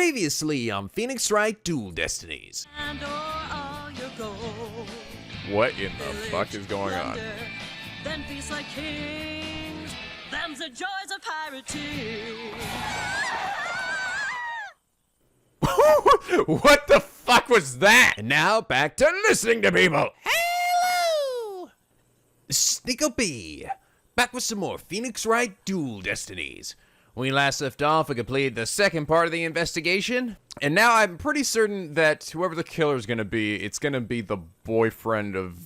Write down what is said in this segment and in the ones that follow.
Previously on Phoenix Wright Dual Destinies. What in the fuck is going on? Then feast like kings. Them's the joys of piracy. What the fuck was that? And now back to listening to people. Hello! This is NicoB, back with some more Phoenix Wright Dual Destinies. When we last left off, we completed the second part of the investigation, and now I'm pretty certain that whoever the killer is going to be, it's going to be the boyfriend of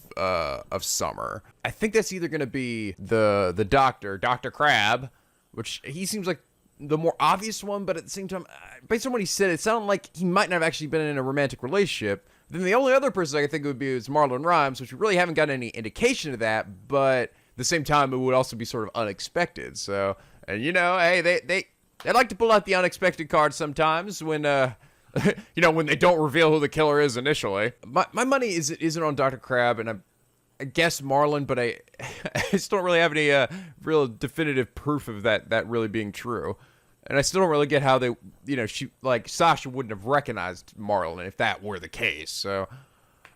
Summer. I think that's either going to be the doctor, Dr. Crab, which he seems like the more obvious one, but at the same time, based on what he said, it sounded like he might not have actually been in a romantic relationship. Then the only other person I could think would be is Marlon Rhymes, which we really haven't gotten any indication of that, but at the same time, it would also be sort of unexpected, so... And, you know, hey, they like to pull out the unexpected card sometimes when, you know, when they don't reveal who the killer is initially. My money isn't on Dr. Crab, and I guess Marlon, but I just don't really have any real definitive proof of that really being true. And I still don't really get how they, you know, Sasha wouldn't have recognized Marlon if that were the case. So,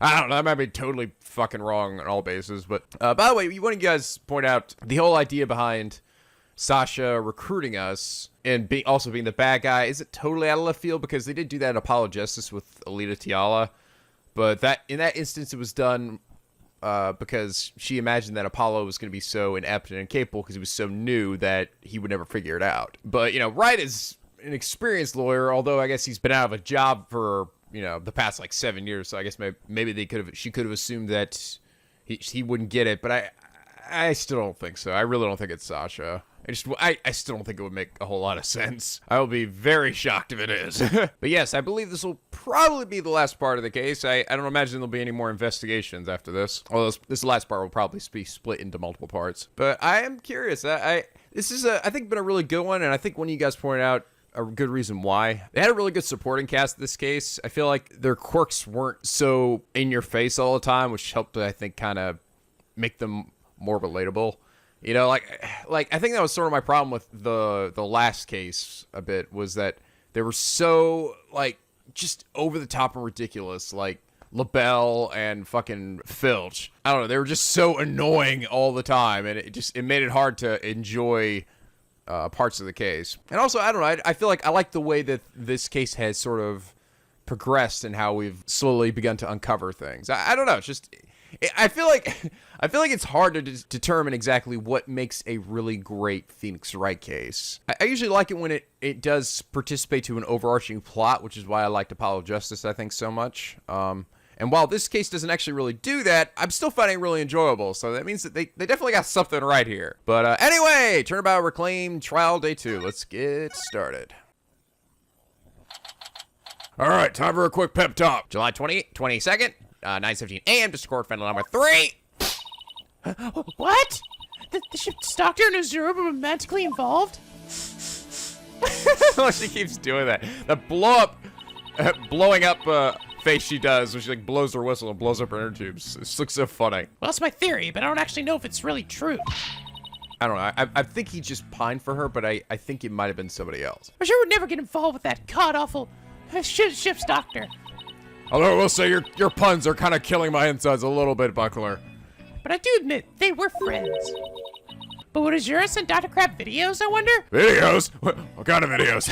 I don't know, I might be totally fucking wrong on all bases. But, by the way, you want to guys point out the whole idea behind Sasha recruiting us and also being the bad guy isn't totally out of left field, because they did do that in Apollo Justice with Alita Tiala, but in that instance it was done because she imagined that Apollo was going to be so inept and incapable because he was so new that he would never figure it out. But, you know, Wright is an experienced lawyer, although I guess he's been out of a job for, you know, the past like 7 years, so I guess maybe she could have assumed that he wouldn't get it, but I still don't think so. I really don't think it's Sasha. I still don't think it would make a whole lot of sense. I will be very shocked if it is. But yes, I believe this will probably be the last part of the case. I don't imagine there'll be any more investigations after this. Although this last part will probably be split into multiple parts. But I am curious. This is, I think, been a really good one, and I think one of you guys pointed out a good reason why. They had a really good supporting cast in this case. I feel like their quirks weren't so in your face all the time, which helped, I think, kind of make them more relatable. You know, like I think that was sort of my problem with the last case a bit, was that they were so, like, just over the top and ridiculous, like LaBelle and fucking Filch. I don't know, they were just so annoying all the time, and it made it hard to enjoy parts of the case. And also, I don't know, I feel like I like the way that this case has sort of progressed and how we've slowly begun to uncover things. I don't know, it's just... I feel like it's hard to determine exactly what makes a really great Phoenix Wright case. I usually like it when it does participate to an overarching plot, which is why I liked Apollo Justice, I think, so much. And while this case doesn't actually really do that, I'm still finding it really enjoyable. So that means that they definitely got something right here. But anyway, Turnabout Reclaim Trial Day 2. Let's get started. All right, time for a quick pep talk. July 22nd. 9:17 a.m. Discord friendly number 3. What? The ship's doctor and Azura were romantically involved? Oh, she keeps doing that. The blowing up face she does when she like blows her whistle and blows up her inner tubes. This looks so funny. Well, that's my theory, but I don't actually know if it's really true. I don't know. I think he just pined for her, but I think it might have been somebody else. I sure would never get involved with that god-awful ship's doctor. Although I will say your puns are kind of killing my insides a little bit, Buckler. But I do admit, they were friends. But would Azura send Dr. Crab videos, I wonder? Videos? What kind of videos?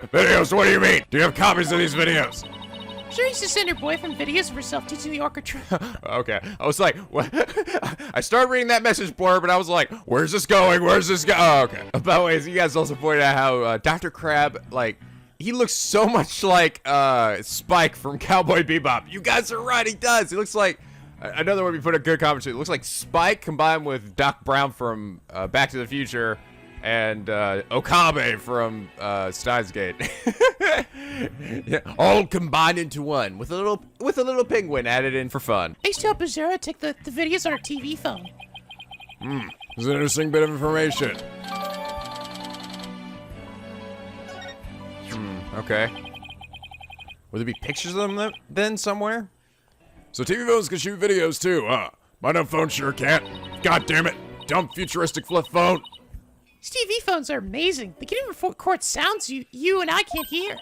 Videos, what do you mean? Do you have copies of these videos? Sure, used to send her boyfriend videos of herself teaching the orchestra. Okay. I was like, what? I started reading that message blurb, and I was like, where's this going? Where's this going? Oh, okay. By the way, you guys also pointed out how Dr. Crab, like, he looks so much like Spike from Cowboy Bebop. You guys are right, he does. He looks like, another way we put a good commentary, it looks like Spike combined with Doc Brown from Back to the Future and Okabe from Steins Gate. Yeah, all combined into one with a little penguin added in for fun. I used to help Azura take the videos on her TV phone. It's an interesting bit of information. Okay. Would there be pictures of them then somewhere? So TV phones can shoot videos too, huh? My dumb phone sure can't. God damn it. Dumb futuristic flip phone. These TV phones are amazing. They can even record sounds you and I can't hear.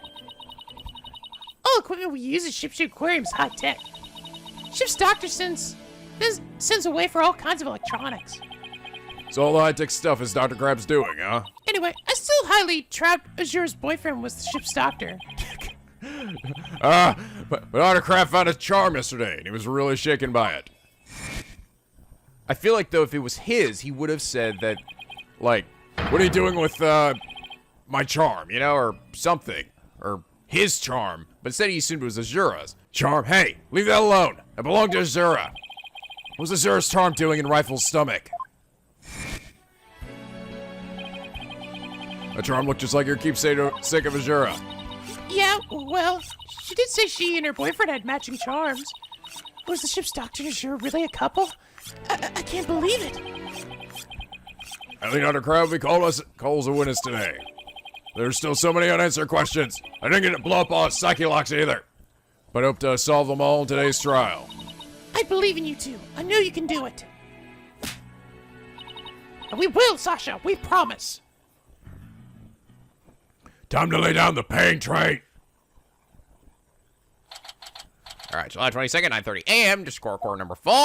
All equipment we use at Shipshape Aquarium is high tech. Ship's doctor sends away for all kinds of electronics. So all the high-tech stuff is Dr. Crab's doing, huh? Anyway, I still highly trapped Azure's boyfriend was the ship's doctor. But Dr. Crab found his charm yesterday, and he was really shaken by it. I feel like, though, if it was his, he would have said that, like, what are you doing with, my charm, you know, or something. Or his charm. But instead he assumed it was Azura's. Charm, hey, leave that alone. It belonged to Azura. What was Azura's charm doing in Rifle's stomach? The charm looked just like your keepsake of Azura. Yeah, well, she did say she and her boyfriend had matching charms. Was the ship's doctor and Azure really a couple? I can't believe it. I think Dr. Crab will be calls a witness today. There's still so many unanswered questions. I didn't get to blow up all his psyche locks either. But I hope to solve them all in today's trial. I believe in you two. I know you can do it. And we will, Sasha. We promise. Time to lay down the pain train. All right, July 22nd, 9:30 a.m. to score core number 4.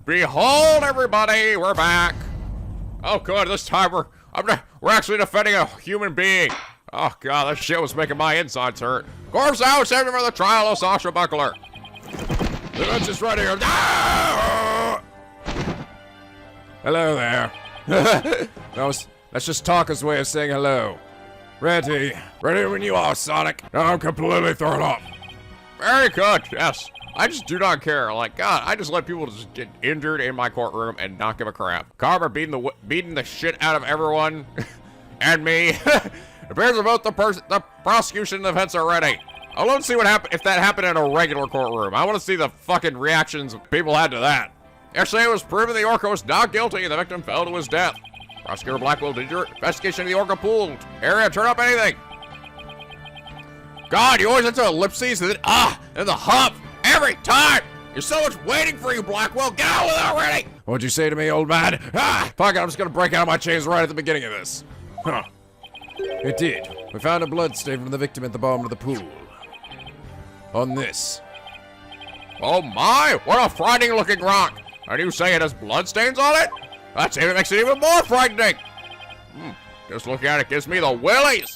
Behold, everybody, we're back. Oh, good. This time we're actually defending a human being. Oh God, that shit was making my insides hurt. Corpse out, saved him for the trial of Sasha Buckler. The bench is ready. Ah! Hello there. That's just Talker's way of saying hello. Ready when you are, Sonic. Now I'm completely thrown off. Very good, yes. I just do not care. Like, God, I just let people just get injured in my courtroom and not give a crap. Carver beating the shit out of everyone and me. Appears that both the prosecution and the defense are ready. I want to see what happen if that happened in a regular courtroom. I want to see the fucking reactions people had to that. Yesterday it was proven the Orca was not guilty and the victim fell to his death. Prosecutor Blackwell, did your investigation of the Orca pool area turn up anything? God, you always enter ellipses and then and the hump every time. There's so much waiting for you, Blackwell. Get out with it already. What'd you say to me, old man? Fuck it, I'm just gonna break out of my chains right at the beginning of this. Huh. It did. We found a blood stain from the victim at the bottom of the pool. On this. Oh my, what a frightening looking rock. And you say it has blood stains on it? That even makes it even more frightening. Just looking at it gives me the willies.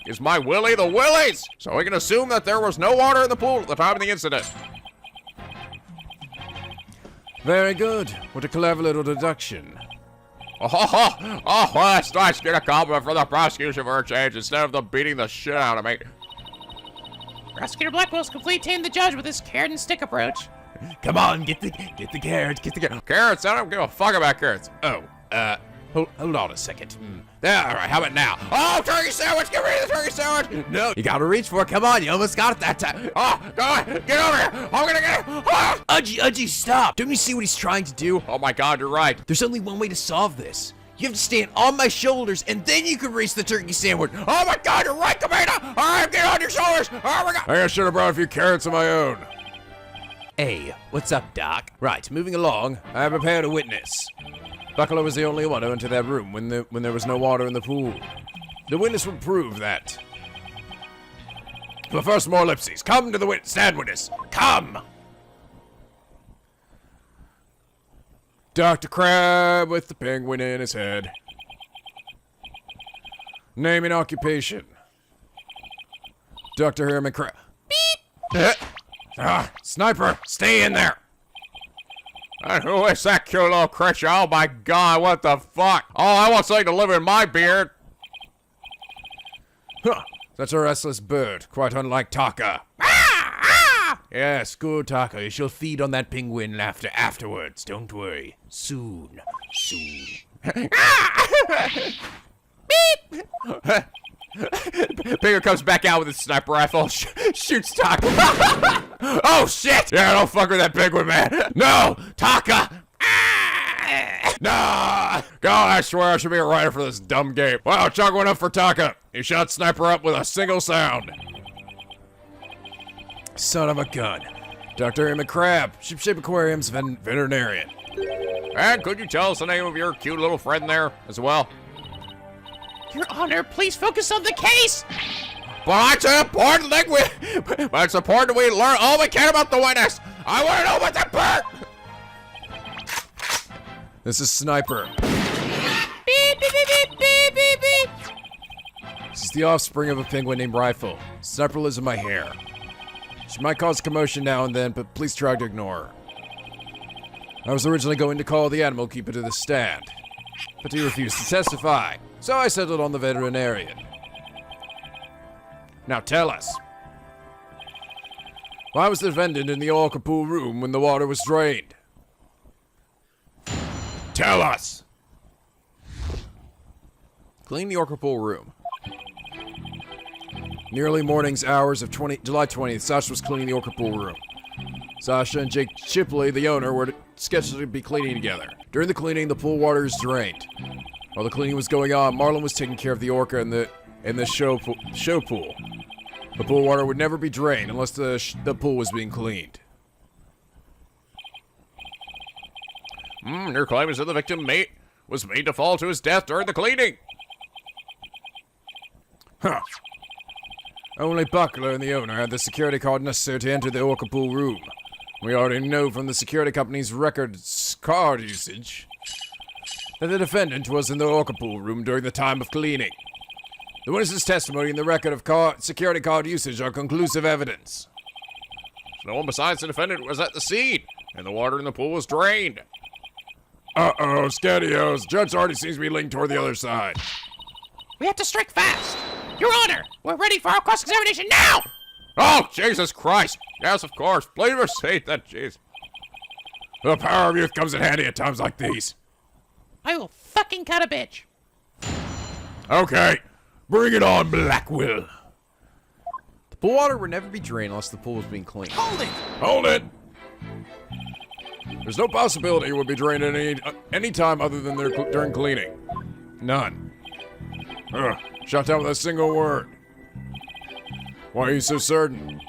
Gives my Willie the willies. So we can assume that there was no water in the pool at the time of the incident. Very good. What a clever little deduction. Oh, well, that's nice. Get a compliment for the prosecution for a change instead of them beating the shit out of me. Prosecutor Blackwell's completely tamed the judge with his carrot and stick approach. Come on, get the carrots, Carrots? I don't give a fuck about carrots. Oh, hold on a second. Yeah, all right, how about now? Oh, turkey sandwich! Give me the turkey sandwich! No, you gotta reach for it. Come on, you almost got it that time. Oh, go on, get over here! I'm gonna get it! Ah! Udgy, stop! Don't you see what he's trying to do? Oh my God, you're right. There's only one way to solve this. You have to stand on my shoulders, and then you can reach the turkey sandwich. Oh my God, you're right, Commander! All right, get on your shoulders! Oh my God! I should have brought a few carrots of my own. Hey, what's up, Doc? Right, moving along. I have prepared a witness. Buckler was the only one who entered that room when there was no water in the pool. The witness will prove that. But first, more ellipses. Come to the stand witness. Come! Dr. Crab with the penguin in his head. Name and occupation. Dr. Herman Crab. Beep! Sniper, stay in there! And who is that cute little creature? Oh my God, what the fuck? Oh, I want something to live in my beard. Huh, that's a restless bird, quite unlike Taka. Yes, good, Taka. You shall feed on that penguin laughter afterwards. Don't worry. Soon. Beep! Penguin comes back out with his sniper rifle, shoots Taka. Oh shit! Yeah, don't fuck with that penguin, man. No, Taka. No! God, I swear I should be a writer for this dumb game. Wow, chalk went up for Taka. He shot Sniper up with a single sound. Son of a gun. Dr. Emmett Crab, Shipshape Aquarium's veterinarian. And could you tell us the name of your cute little friend there as well? Your Honor, please focus on the case! But it's important that we learn all we can about the witness. I want to know what's important. This is Sniper. Beep, beep, beep, beep, beep, beep, beep. This is the offspring of a penguin named Rifle. Sniper lives in my hair. She might cause commotion now and then, but please try to ignore her. I was originally going to call the animal keeper to the stand, but he refused to testify, so I settled on the veterinarian. Now tell us. Why was the defendant in the orca pool room when the water was drained? Tell us! Clean the orca pool room. In the early morning's hours of July 20th, Sasha was cleaning the orca pool room. Sasha and Jake Chipley, the owner, were scheduled to be cleaning together. During the cleaning, the pool water is drained. While the cleaning was going on, Marlon was taking care of the orca in the show pool. The pool water would never be drained unless the pool was being cleaned. Your claim is that the victim was made to fall to his death during the cleaning. Huh. Only Buckler and the owner had the security card necessary to enter the orca pool room. We already know from the security company's records card usage that the defendant was in the orca pool room during the time of cleaning. The witness's testimony and the record of security card usage are conclusive evidence. No one besides the defendant was at the scene, and the water in the pool was drained. Uh-oh, Scadios. Judge already seems to be leaning toward the other side. We have to strike fast! Your Honor, we're ready for our cross-examination now! Oh, Jesus Christ! Yes, of course. Please proceed then, jeez. The power of youth comes in handy at times like these. I will fucking cut a bitch. Okay, bring it on, Blackwell. The pool water would never be drained unless the pool was being cleaned. Hold it! There's no possibility it would be drained at any time other than during cleaning. None. Shut down with a single word. Why are you so certain?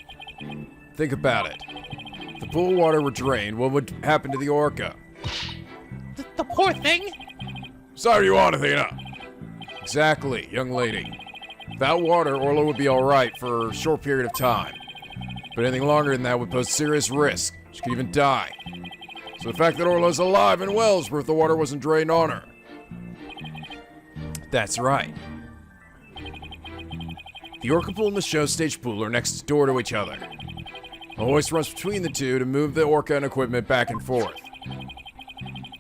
Think about it. If the pool water were drained, what would happen to the orca? The poor thing? So you want, Athena? Exactly, young lady. Without water, Orla would be alright for a short period of time. But anything longer than that would pose serious risk. She could even die. So the fact that Orla's alive and well is proof the water wasn't drained on her. That's right. The orca pool and the show stage pool are next door to each other. A hoist runs between the two to move the orca and equipment back and forth.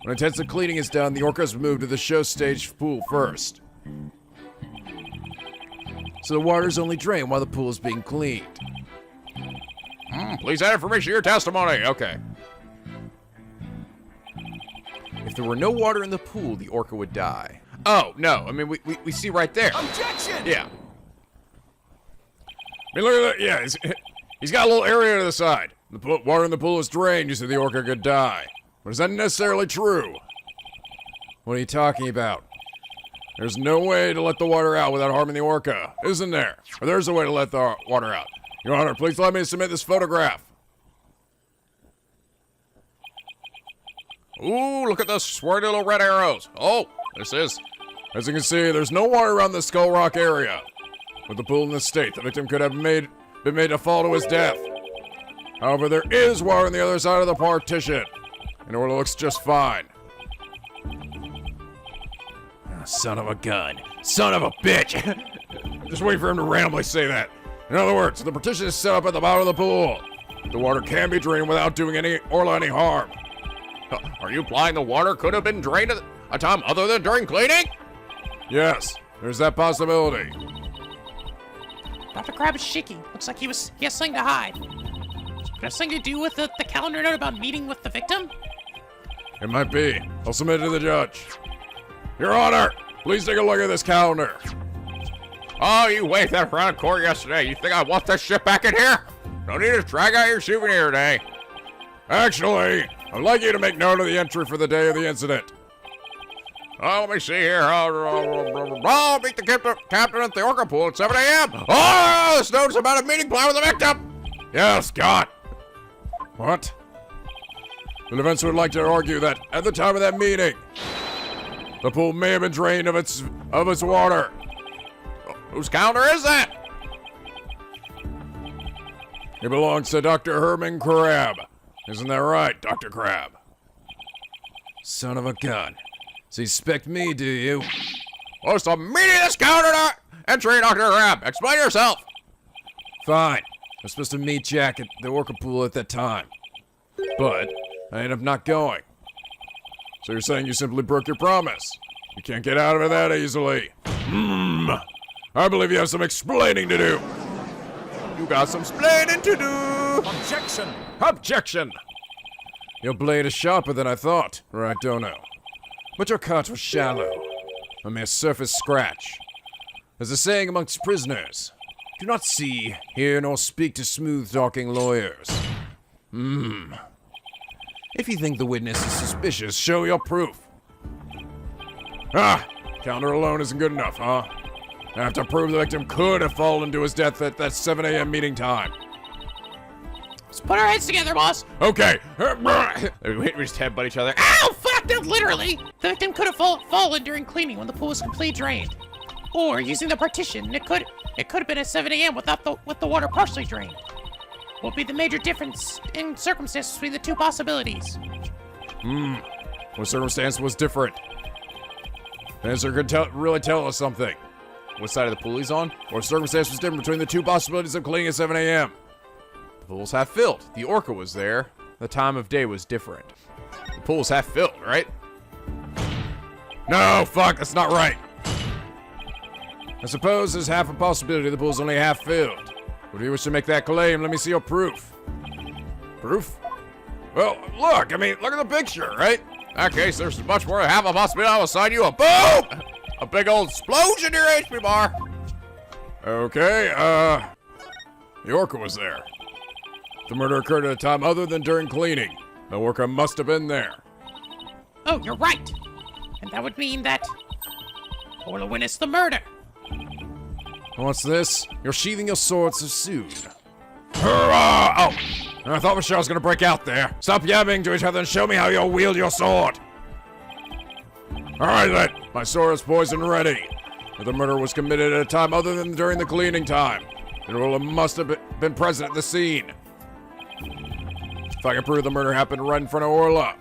When intensive cleaning is done, the orca is moved to the show stage pool first. So the water is only drained while the pool is being cleaned. Please add information to your testimony. Okay. If there were no water in the pool, the orca would die. Oh, no. I mean, we see right there. Objection! Yeah. I mean, look at that. Yeah, he's got a little area to the side. The water in the pool is drained, you said the orca could die. But is that necessarily true? What are you talking about? There's no way to let the water out without harming the orca, isn't there? Or there's a way to let the water out. Your Honor, please let me submit this photograph. Ooh, look at those swirly little red arrows. Oh, this is. As you can see, there's no water around the Skull Rock area. With the pool in this state, the victim could have been made to fall to his death. However, there is water on the other side of the partition, and it looks just fine. Son of a gun. Son of a bitch! Just waiting for him to randomly say that. In other words, the partition is set up at the bottom of the pool. The water can be drained without doing Orla any harm. Are you implying the water could have been drained at a time other than during cleaning? Yes, there's that possibility. Dr. Crab is shaking. Looks like he has something to hide. Got something to do with the calendar note about meeting with the victim? It might be. I'll submit it to the judge. Your Honor, please take a look at this calendar. Oh, you waved that around in court yesterday. You think I want this shit back in here? No need to drag out your souvenir day. Actually, I'd like you to make note of the entry for the day of the incident. Oh, let me see here. Oh, meet the captain at the orca pool at 7 a.m. Oh, this note's about a meeting plan with the victim. Yes, God. What? The defense would like to argue that at the time of that meeting, the pool may have been drained of its water. Whose counter is that? It belongs to Dr. Herman Crab. Isn't that right, Dr. Crab? Son of a gun. Suspect me, do you? What's the meaning of this counter entry, Dr. Crab? Explain yourself. Fine. I was supposed to meet Jack at the orca pool at that time. But I ended up not going. So you're saying you simply broke your promise? You can't get out of it that easily. I believe you have some explaining to do. You got some explaining to do. Objection. Objection. Your blade is sharper than I thought, or I don't know. But your cut was shallow. A mere surface scratch. There's a saying amongst prisoners. Do not see, hear, nor speak to smooth-talking lawyers. If you think the witness is suspicious, show your proof. Counter alone isn't good enough, huh? I have to prove the victim could have fallen to his death at that 7 a.m. meeting time. Let's put our heads together, boss. Okay. We just headbutt each other. Ow, fuck, not literally. The victim could have fallen during cleaning when the pool was completely drained. Or using the partition, it could have been at 7 a.m. with the water partially drained. What would be the major difference in circumstances between the two possibilities? What circumstance was different? The answer could really tell us something. What side of the pool he's on? What circumstance was different between the two possibilities of cleaning at 7 a.m.? The pool's half filled. The orca was there. The time of day was different. The pool's half filled, right? No, fuck, that's not right. I suppose there's half a possibility the pool's only half filled. But if you wish to make that claim, let me see your proof. Proof? Well, look, I mean, look at the picture, right? In that case, there's much more than half a possibility I'll assign you a boom! A big old explosion in your HP bar. Okay, the orca was there. The murder occurred at a time other than during cleaning. The orca must have been there. Oh, you're right. And that would mean that Orla witnessed the murder. What's this? You're sheathing your sword so soon. Hurrah! Oh! I thought Michelle was gonna break out there. Stop yabbing to each other and show me how you'll wield your sword. Alright then, my sword is poised and ready. If the murder was committed at a time other than during the cleaning time, then Orla must have been present at the scene. If I can prove the murder happened right in front of Orla,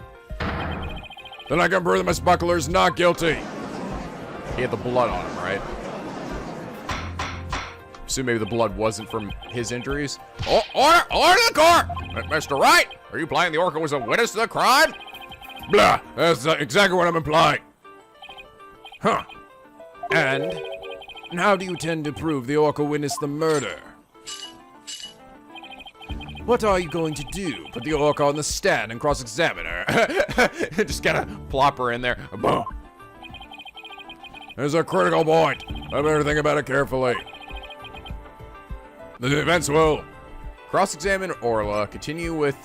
then I can prove that Miss Buckler is not guilty. He had the blood on him, right? So maybe the blood wasn't from his injuries. Order the court! Mr. Wright, are you implying the orca was a witness to the crime? Blah, that's exactly what I'm implying. Huh. And how do you intend to prove the orca witnessed the murder? What are you going to do? Put the orca on the stand and cross-examine her? Just gotta plop her in there. Boom. There's a critical point. I better think about it carefully. The defense will Cross-examine Orla, continue with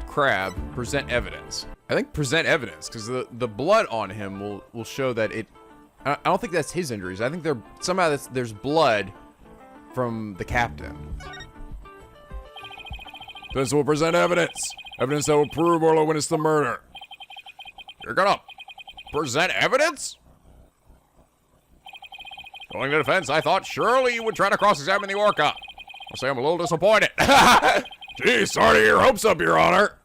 Crab, present evidence. I think present evidence, because the blood on him will show that it... I don't think that's his injuries. I think there's blood from the captain. Defense will present evidence. Evidence that will prove Orla witnessed the murder. You're gonna present evidence? Going to defense, I thought surely you would try to cross-examine the orca. I'll say I'm a little disappointed. Gee, sorry to get your hopes up, Your Honor.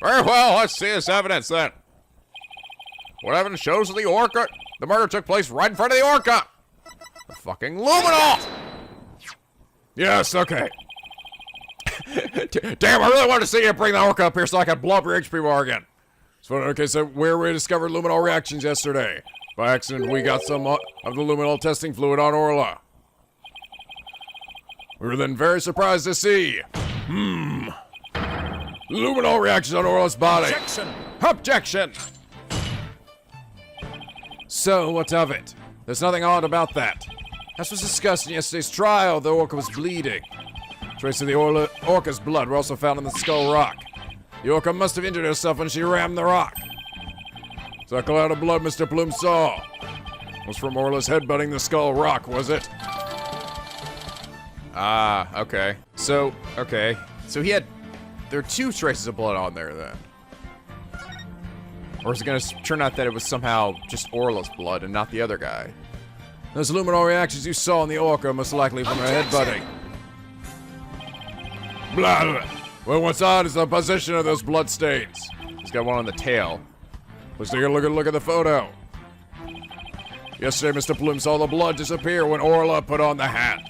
Very well, let's see this evidence then. What evidence shows that the murder took place right in front of the orca? The fucking luminol! Yes, okay. Damn, I really wanted to see you bring the orca up here so I could blow up your HP bar again. So, okay, so where we discovered luminol reactions yesterday. By accident, we got some of the luminol testing fluid on Orla. We were then very surprised to see, luminol reactions on Orla's body. Objection! Objection! So, what of it? There's nothing odd about that. As was discussed in yesterday's trial, the orca was bleeding. Traces of the orca's blood were also found on the skull rock. The orca must have injured herself when she rammed the rock. The cloud of blood Mr. Plume saw was from Orla's headbutting the skull rock, was it? Ah, okay. So there are two traces of blood on there then. Or is it gonna turn out that it was somehow just Orla's blood and not the other guy? Those luminal reactions you saw in the orca are most likely from her headbutting. Blah, blah. Well, what's odd is the position of those blood stains. He's got one on the tail. Let's take a look at the photo. Yesterday, Mr. Plume saw the blood disappear when Orla put on the hat.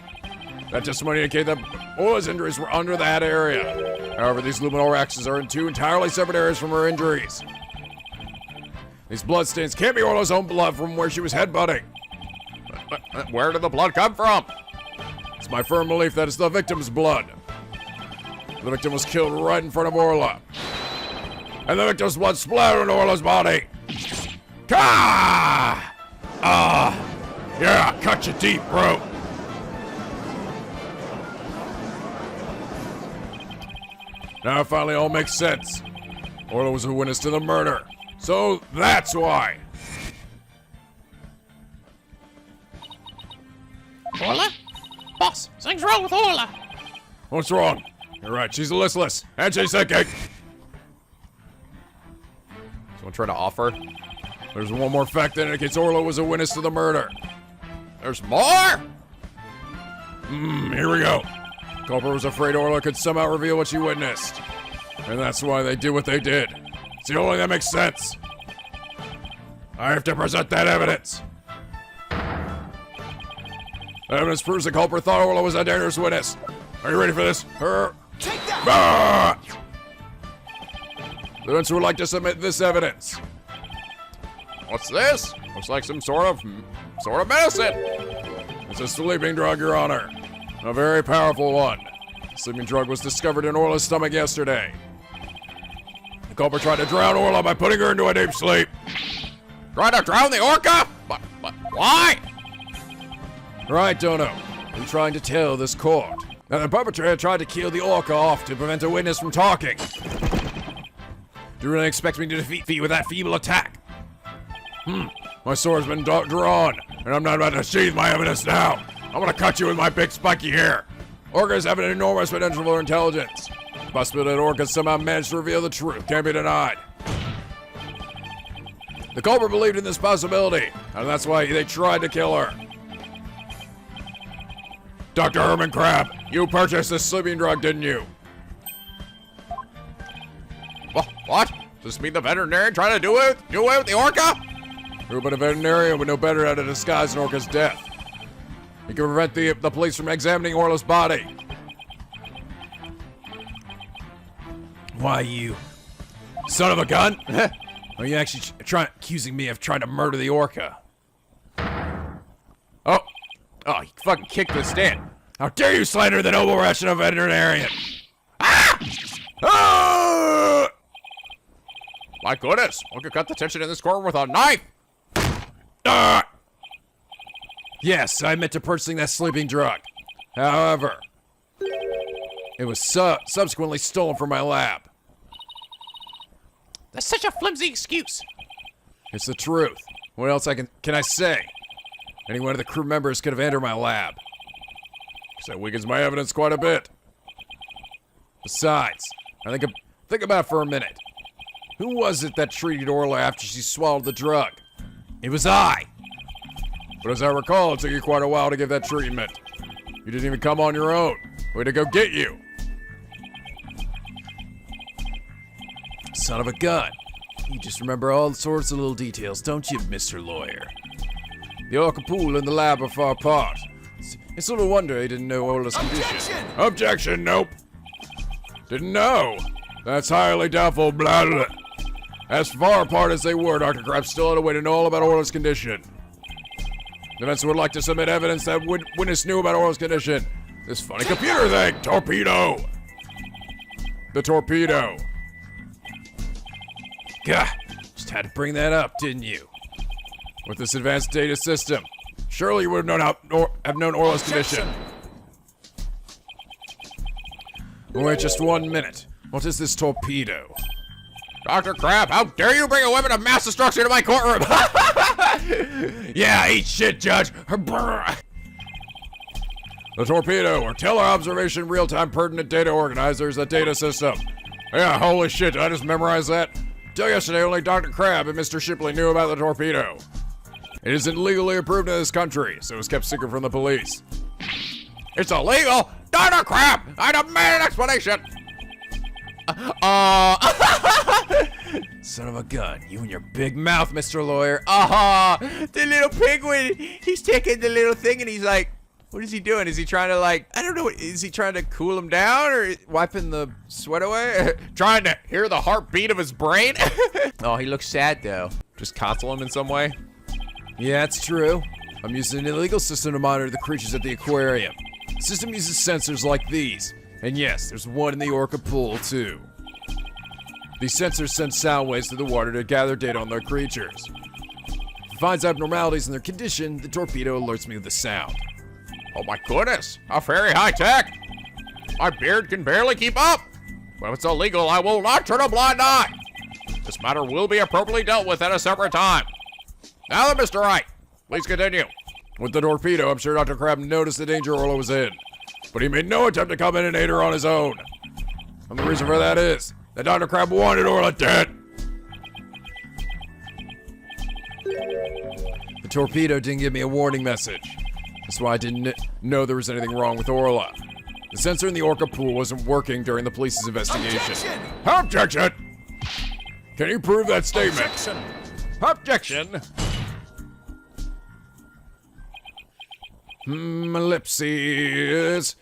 That testimony indicated that Orla's injuries were under that area. However, these luminal reactions are in two entirely separate areas from her injuries. These blood stains can't be Orla's own blood from where she was headbutting. Where did the blood come from? It's my firm belief that it's the victim's blood. The victim was killed right in front of Orla. And the victim's blood splattered on Orla's body. Ah! Yeah, cut you deep, bro. Now it finally all makes sense. Orla was a witness to the murder. So that's why. Orla? Boss, something's wrong with Orla. What's wrong? You're right, she's listless. And she's thinking. Someone trying to offer? There's one more fact that indicates Orla was a witness to the murder. There's more? Here we go. Culprit was afraid Orla could somehow reveal what she witnessed. And that's why they did what they did. It's the only thing that makes sense. I have to present that evidence. The evidence proves the culprit thought Orla was a dangerous witness. Are you ready for this? Take that! The witness would like to submit this evidence. What's this? Looks like some sort of medicine. It's a sleeping drug, Your Honor. A very powerful one. The sleeping drug was discovered in Orla's stomach yesterday. The culprit tried to drown Orla by putting her into a deep sleep. Trying to drown the orca? But why? Right, Dono. I'm trying to tell this court that the perpetrator tried to kill the orca off to prevent a witness from talking. Do you really expect me to defeat you with that feeble attack? My sword's been drawn, and I'm not about to sheath my evidence now. I'm gonna cut you with my big spiky hair. Orcas have an enormous potential for intelligence. The possibility that orcas somehow managed to reveal the truth can't be denied. The culprit believed in this possibility, and that's why they tried to kill her. Dr. Herman Crab, you purchased this sleeping drug, didn't you? What? Does this mean the veterinarian trying to do away with the orca? Who but a veterinarian would know better how to disguise an orca's death? He can prevent the police from examining Orla's body. Why, you son of a gun? Are you actually accusing me of trying to murder the orca? Oh, he fucking kicked the stand. How dare you slander the noble ration of veterinarian? Ah! Ah! My goodness, one could cut the tension in this courtroom with a knife. Ah! Yes, I admit to purchasing that sleeping drug. However, it was subsequently stolen from my lab. That's such a flimsy excuse. It's the truth. What else can I say? Any one of the crew members could have entered my lab. So that weakens my evidence quite a bit. Besides, think about it for a minute. Who was it that treated Orla after she swallowed the drug? It was I. But as I recall, it took you quite a while to give that treatment. You didn't even come on your own. We had to go get you. Son of a gun. You just remember all sorts of little details, don't you, Mr. Lawyer? The orca pool and the lab are far apart. It's little wonder he didn't know Orla's condition. Objection, nope. Didn't know. That's highly doubtful, blah, blah. As far apart as they were, Dr. Crab still had a way to know all about Orla's condition. Defense would like to submit evidence that witness knew about Orla's condition. This funny computer thing, torpedo. The torpedo. Gah, just had to bring that up, didn't you? With this advanced data system, surely you would have known Orla's condition. Wait just 1 minute. What is this torpedo? Dr. Crab, how dare you bring a weapon of mass destruction to my courtroom? Yeah, eat shit, Judge. The torpedo, or teleobservation real-time pertinent data organizer, is a data system. Yeah, holy shit, did I just memorize that? Till yesterday, only Dr. Crab and Mr. Shipley knew about the torpedo. It isn't legally approved in this country, so it was kept secret from the police. It's illegal! Dr. Crab! I demand an explanation! Son of a gun, you and your big mouth, Mr. Lawyer. The little penguin. He's taking the little thing and he's like, what is he doing? Is he trying to I don't know, is he trying to cool him down or wiping the sweat away? Trying to hear the heartbeat of his brain? Oh, he looks sad though. Just console him in some way? Yeah, it's true. I'm using an illegal system to monitor the creatures at the aquarium. The system uses sensors like these. And yes, there's one in the orca pool too. These sensors send sound waves through the water to gather data on their creatures. If it finds abnormalities in their condition, the torpedo alerts me with the sound. Oh my goodness, how very high tech. My beard can barely keep up. But if it's illegal, I will not turn a blind eye. This matter will be appropriately dealt with at a separate time. Now then, Mr. Wright, please continue. With the torpedo, I'm sure Dr. Crab noticed the danger Orla was in. But he made no attempt to come in and aid her on his own. And the reason for that is that Dr. Crab wanted Orla dead. The torpedo didn't give me a warning message. That's why I didn't know there was anything wrong with Orla. The sensor in the orca pool wasn't working during the police's investigation. Objection! Can you prove that statement? Objection! Ellipses.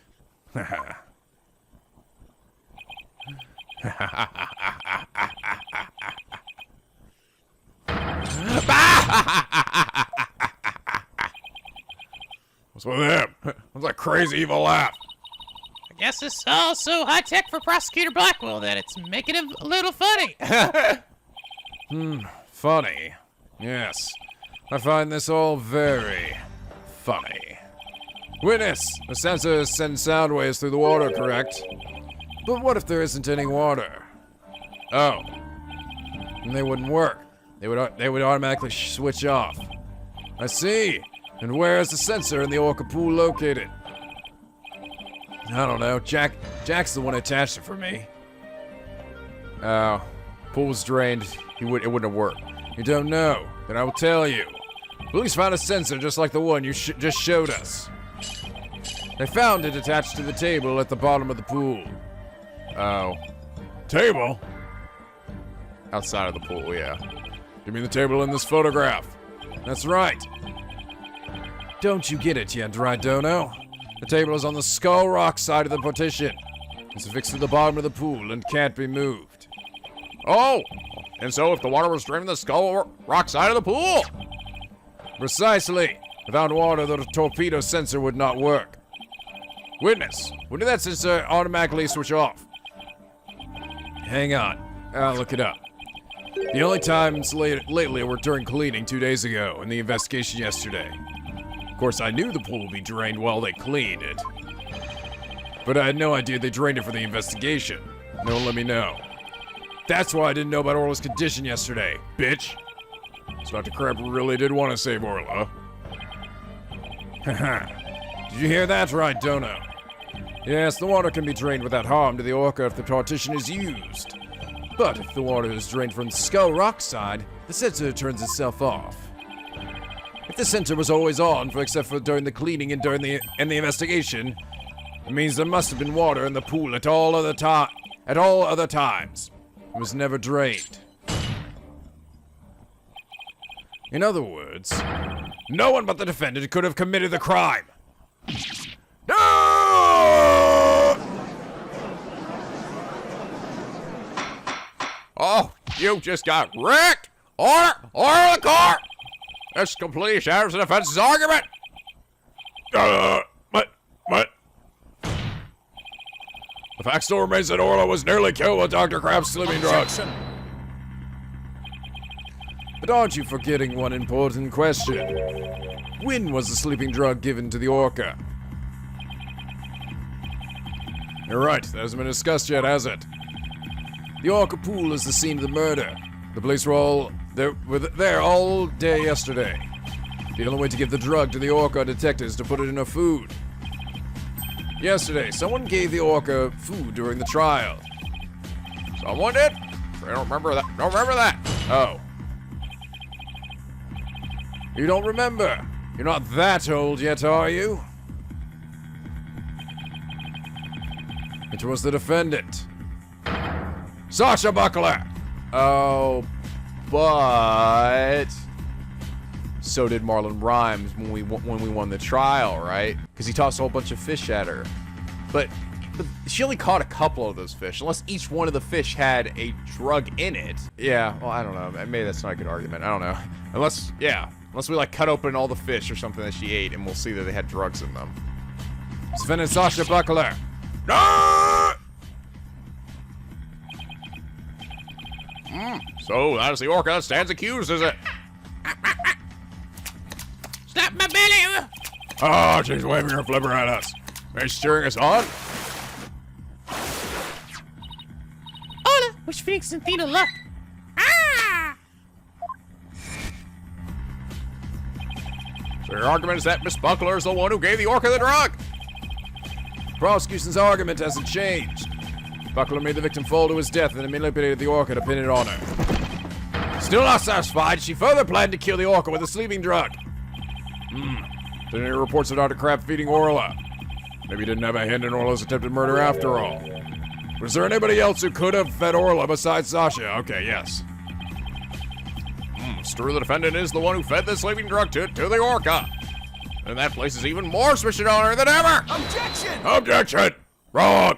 What's with him? What's that crazy evil laugh? I guess it's all so high tech for Prosecutor Blackwell that it's making him a little funny. Funny. Yes. I find this all very funny. Witness, the sensors send sound waves through the water, correct? But what if there isn't any water? Oh. And they wouldn't work. They would automatically switch off. I see. And where is the sensor in the orca pool located? I don't know. Jack's the one who attached it for me. Oh. Pool was drained. It wouldn't have worked. You don't know? Then I will tell you. Police found a sensor just like the one you just showed us. They found it attached to the table at the bottom of the pool. Oh. Table? Outside of the pool, yeah. You mean the table in this photograph? That's right. Don't you get it yet, Drydono? The table is on the Skull Rock side of the partition. It's affixed to the bottom of the pool and can't be moved. Oh! And so if the water was drained from the Skull Rock side of the pool? Precisely. Without water, the torpedo sensor would not work. Witness, when did that sensor automatically switch off? Hang on. I'll look it up. The only times lately were during cleaning 2 days ago and the investigation yesterday. Of course, I knew the pool would be drained while they cleaned it. But I had no idea they drained it for the investigation. No one let me know. That's why I didn't know about Orla's condition yesterday, bitch. So Dr. Crab really did want to save Orla. Haha. Did you hear that right, Dono? Yes, the water can be drained without harm to the orca if the partition is used. But if the water is drained from the Skull Rock side, the sensor turns itself off. If the sensor was always on, except for during the cleaning and during the investigation, it means there must have been water in the pool at all other times. It was never drained. In other words, no one but the defendant could have committed the crime. No! Oh, you just got wrecked! Order the court! This completely shatters the defense's argument! What? The fact still remains that Orla was nearly killed with Dr. Crab's sleeping drugs. But aren't you forgetting one important question? When was the sleeping drug given to the orca? You're right, that hasn't been discussed yet, has it? The orca pool is the scene of the murder. The police were there all day yesterday. The only way to give the drug to the orca detective is to put it in her food. Yesterday, someone gave the orca food during the trial. Someone did? I don't remember that. Don't remember that. Oh. You don't remember? You're not that old yet, are you? It was the defendant. Sasha Buckler! Oh, but so did Marlon Rhymes when we won the trial, right? Because he tossed a whole bunch of fish at her, but she only caught a couple of those fish, unless each one of the fish had a drug in it. Yeah, well, I don't know. Maybe that's not a good argument. I don't know. Unless we like cut open all the fish or something that she ate, and we'll see that they had drugs in them. Defendant Sasha Buckler. No! So that is the orca that stands accused, is it? Slap my belly! Oh, she's waving her flipper at us. She's cheering us on. Hola! Wish Phoenix and Thena luck. Ah! So your argument is that Miss Buckler is the one who gave the orca the drug? Prosecution's argument hasn't changed. Buckler made the victim fall to his death and then manipulated the orca to pin it on her. Still not satisfied, she further planned to kill the orca with a sleeping drug. Then any reports of Dr. Crab feeding Orla. Maybe he didn't have a hand in Orla's attempted murder after all. Was there anybody else who could have fed Orla besides Sasha? Okay, yes. It's true the defendant is the one who fed the sleeping drug to the orca. And that places even more suspicion on her than ever! Objection! Objection! Wrong!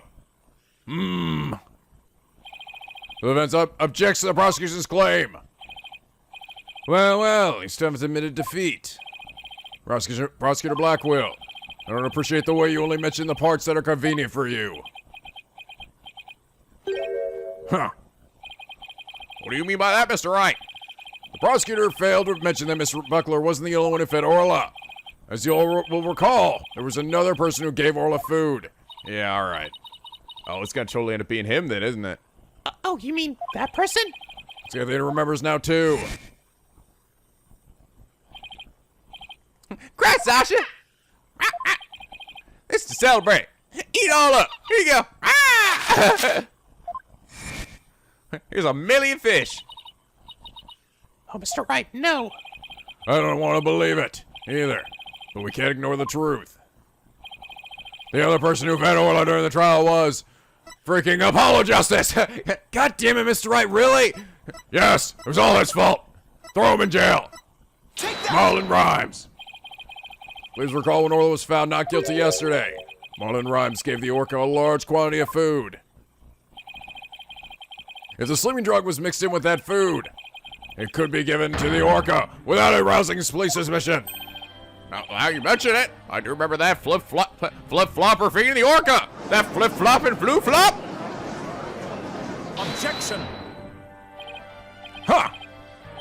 The defense objects to the prosecution's claim. Well, he still has admitted defeat. Prosecutor Blackwell, I don't appreciate the way you only mention the parts that are convenient for you. Huh. What do you mean by that, Mr. Wright? The prosecutor failed to mention that Mr. Buckler wasn't the only one who fed Orla. As you all will recall, there was another person who gave Orla food. Yeah, alright. Oh, it's gonna totally end up being him then, isn't it? Oh, you mean that person? See if he remembers now, too. Congrats, Sasha! It's to celebrate. Eat all up. Here you go. Ah! Here's a million fish. Oh, Mr. Wright, no. I don't want to believe it, either. But we can't ignore the truth. The other person who fed Orla during the trial was freaking Apollo Justice! God damn it, Mr. Wright, really? Yes, it was all his fault. Throw him in jail. Take that! Marlon Rhymes. Please recall when Orla was found not guilty yesterday. Marlon Rhymes gave the orca a large quantity of food. If the sleeping drug was mixed in with that food, it could be given to the orca without arousing police suspicion. Now you mention it, I do remember that flip-flopper feeding the orca. That flip-flop and floo-flop. Objection! Ha!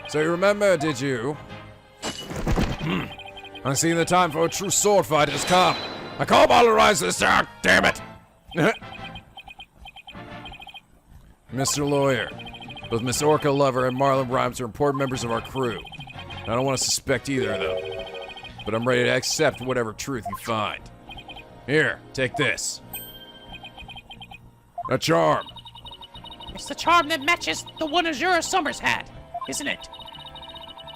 So you remember, did you? I see the time for a true sword fight has come. I call Marlon Rhymes to this town, damn it! Mr. Lawyer, both Miss Orca Lover and Marlon Rhymes are important members of our crew. I don't want to suspect either of them, but I'm ready to accept whatever truth you find. Here, take this. A charm. It's the charm that matches the one Azura Summers had, isn't it?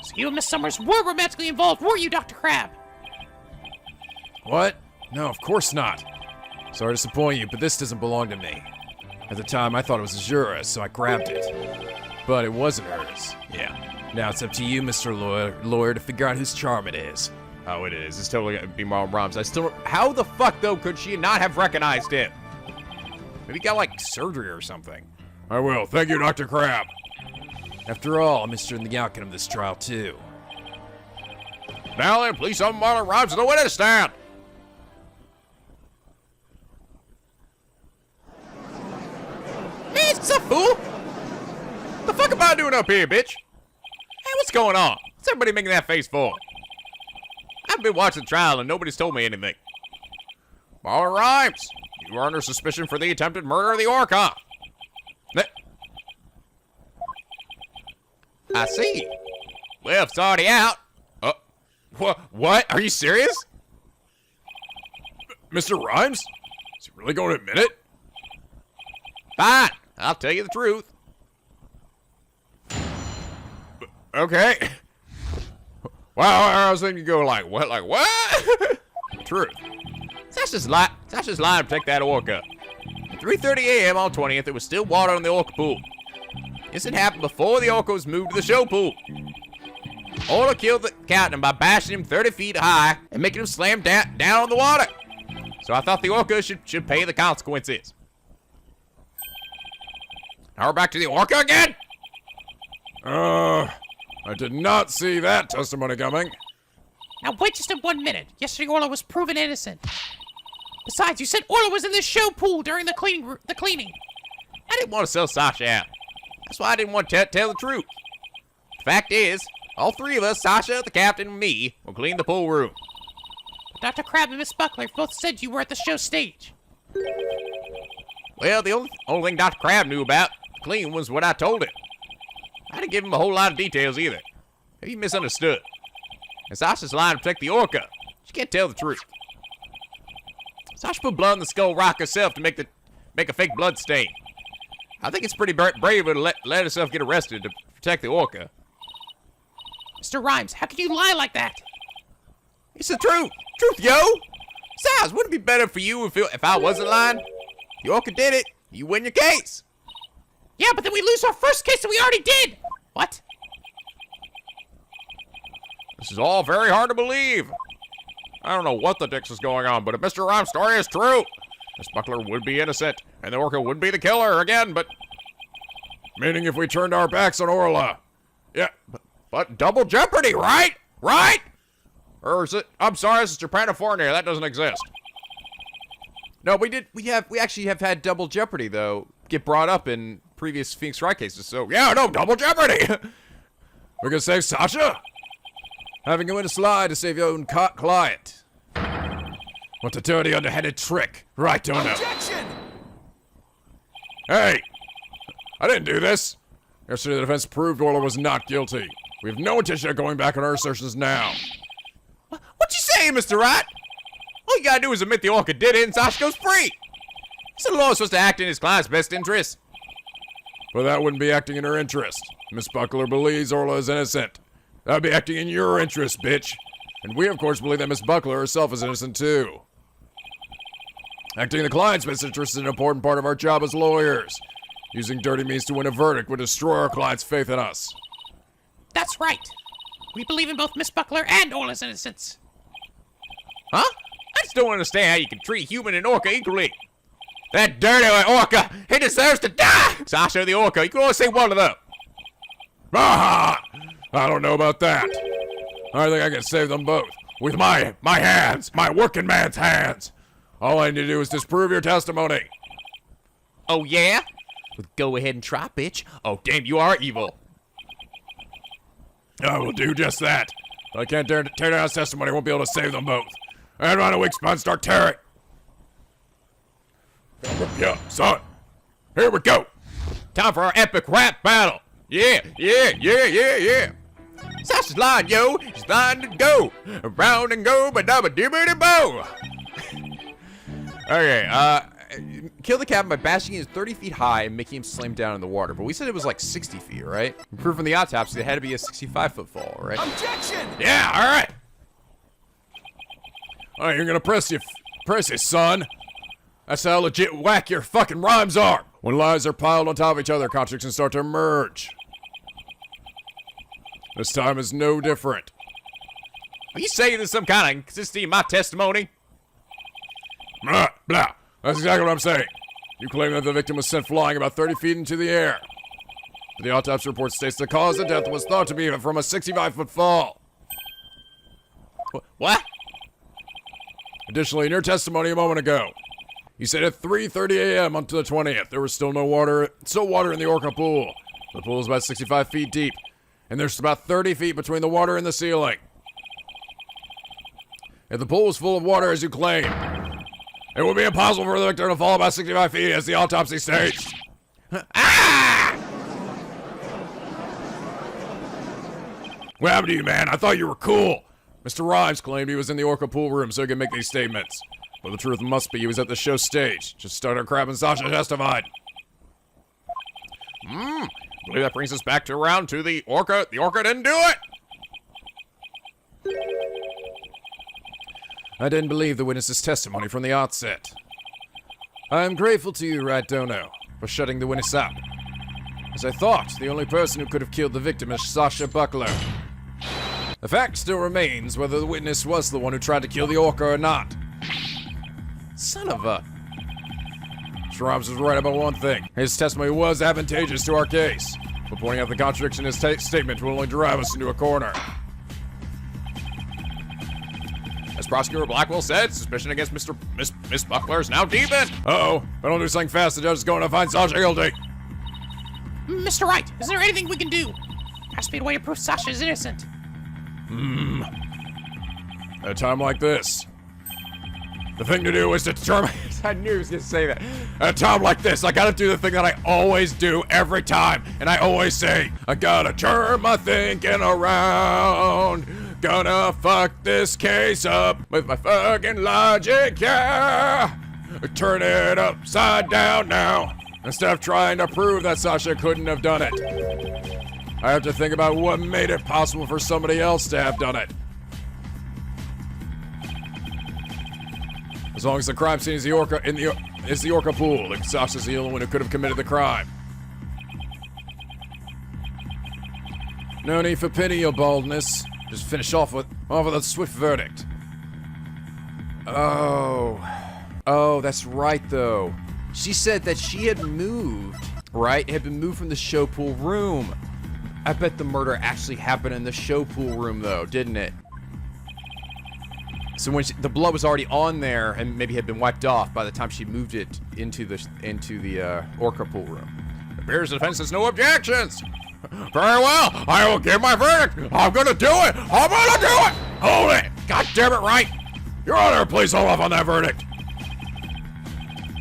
So you and Miss Summers were romantically involved, were you, Dr. Crab? What? No, of course not. Sorry to disappoint you, but this doesn't belong to me. At the time, I thought it was Azura's, so I grabbed it. But it wasn't hers. Yeah. Now it's up to you, Mr. Lawyer, to figure out whose charm it is. Oh, it is. It's totally gonna be Marlon Rhymes. How the fuck, though, could she not have recognized him? Maybe he got, like, surgery or something. I will. Thank you, Dr. Crab. After all, I'm interested in the outcome of this trial, too. Now then, please summon Marlon Rhymes to the witness stand. It's a fool. The fuck am I doing up here, bitch? Hey, what's going on? What's everybody making that face for? I've been watching the trial and nobody's told me anything. Marlon Rhymes, you are under suspicion for the attempted murder of the orca. I see. Well, it's already out. What? Are you serious? Mr. Rhymes? Is he really going to admit it? Fine. I'll tell you the truth. Okay. Wow, I was thinking you go like what? Truth. Sasha's lying to protect that orca. At 3:30 a.m. on 20th, there was still water in the orca pool. This had happened before the orca was moved to the show pool. Orla killed the captain by bashing him 30 feet high and making him slam down on the water. So I thought the orca should pay the consequences. Now we're back to the orca again? I did not see that testimony coming. Now wait just 1 minute. Yesterday Orla was proven innocent. Besides, you said Orla was in the show pool during the cleaning. I didn't want to sell Sasha out. That's why I didn't want to tell the truth. The fact is, all three of us, Sasha, the captain, and me, will clean the pool room. Dr. Crab and Miss Buckler both said you were at the show stage. Well, the only thing Dr. Crab knew about the clean was what I told him. I didn't give him a whole lot of details either. He misunderstood. And Sasha's lying to protect the orca. She can't tell the truth. Sasha put blood in the skull rock herself to make a fake blood stain. I think it's pretty brave to let herself get arrested to protect the orca. Mr. Rhymes, how can you lie like that? It's the truth. Truth, yo. Besides, wouldn't it be better for you if I wasn't lying? The orca did it. You win your case. Yeah, but then we lose our first case that we already did. What? This is all very hard to believe. I don't know what the dicks is going on, but if Mr. Rhyme's story is true, Miss Buckler would be innocent, and the orca would be the killer again, but... Meaning if we turned our backs on Orla. Yeah, but double jeopardy, right? Right? Or is it... I'm sorry, this is Japanofornia. That doesn't exist. No, we actually have had double jeopardy, though, get brought up in previous Phoenix Wright cases, so Yeah, no, double jeopardy! we're gonna save Sasha? Having you in a slide to save your own client. What a dirty, underhanded trick. Right, don't know. Objection! Hey! I didn't do this. Yesterday, the defense proved Orla was not guilty. We have no intention of going back on our assertions now. What you saying, Mr. Wright? All you gotta do is admit the orca did it and Sasha goes free. So the law is supposed to act in his client's best interest. But that wouldn't be acting in her interest. Miss Buckler believes Orla is innocent. That would be acting in your interest, bitch. And we, of course, believe that Miss Buckler herself is innocent, too. Acting in the client's best interest is an important part of our job as lawyers. Using dirty means to win a verdict would destroy our client's faith in us. That's right. We believe in both Miss Buckler and Orla's innocence. Huh? I just don't understand how you can treat human and orca equally. That dirty orca, he deserves to die! Sasha the orca, you can only say one of them. Ah! I don't know about that. I think I can save them both. With my hands. My working man's hands. All I need to do is disprove your testimony. Oh, yeah? Well, go ahead and try, bitch. Oh, damn, you are evil. I will do just that. But I can't tear down his testimony. I won't be able to save them both. And run a weak spot and start tearing. Yeah, son. Here we go. Time for our epic rap battle. Yeah. Sasha's lying, yo. She's lying to go. Around and go, but dabba dibbity bo. Okay, kill the captain by bashing him 30 feet high and making him slam down in the water. But we said it was like 60 feet, right? We proved from the autopsy it had to be a 65-foot fall, right? Objection! Yeah, all right. All right, you're gonna press you, son. That's how legit whack your fucking rhymes are. When lies are piled on top of each other, contradictions start to emerge. This time is no different. Are you saying there's some kind of inconsistency in my testimony? Blah, blah. That's exactly what I'm saying. You claim that the victim was sent flying about 30 feet into the air. But the autopsy report states the cause of death was thought to be from a 65-foot fall. What? Additionally, in your testimony a moment ago, you said at 3:30 a.m. on the 20th, there was still water in the Orca pool. The pool is about 65 feet deep, and there's about 30 feet between the water and the ceiling. If the pool was full of water, as you claim, it would be impossible for the victim to fall about 65 feet as the autopsy states. Ah! What happened to you, man? I thought you were cool. Mr. Rhymes claimed he was in the Orca pool room so he could make these statements. But the truth must be he was at the show stage. Just Dr. Crab and Sasha testified. I believe that brings us back to around to the orca. The orca didn't do it! I didn't believe the witness's testimony from the outset. I am grateful to you, Wright Dono, for shutting the witness up. As I thought, the only person who could have killed the victim is Sasha Buckler. The fact still remains whether the witness was the one who tried to kill the orca or not. Son of a... Mr. Robbs was right about one thing. His testimony was advantageous to our case, but pointing out the contradiction in his statement will only drive us into a corner. As Prosecutor Blackwell said, suspicion against Miss Buckler is now deepened. Uh-oh. If I don't do something fast, the judge is going to find Sasha guilty. Mr. Wright, is there anything we can do? Has to be a way to prove Sasha is innocent. At a time like this, the thing to do is to determine... I knew he was going to say that. At a time like this, I gotta do the thing that I always do every time. And I always say, I gotta turn my thinking around. Gonna fuck this case up with my fucking logic, yeah. Turn it upside down now. Instead of trying to prove that Sasha couldn't have done it. I have to think about what made it possible for somebody else to have done it. As long as the crime scene is the orca pool, then Sasha's the only one who could have committed the crime. No need for pity, your baldness. Just finish off with a swift verdict. Oh, that's right though. She said that she had moved, right? Had been moved from the show pool room. I bet the murder actually happened in the show pool room though, didn't it? So when the blood was already on there and maybe had been wiped off by the time she moved it into the orca pool room. The appears the defense has no objections. Very well, I will give my verdict. I'm gonna do it. I'm gonna do it. Hold it. God damn it, Wright. Your Honor, please hold off on that verdict.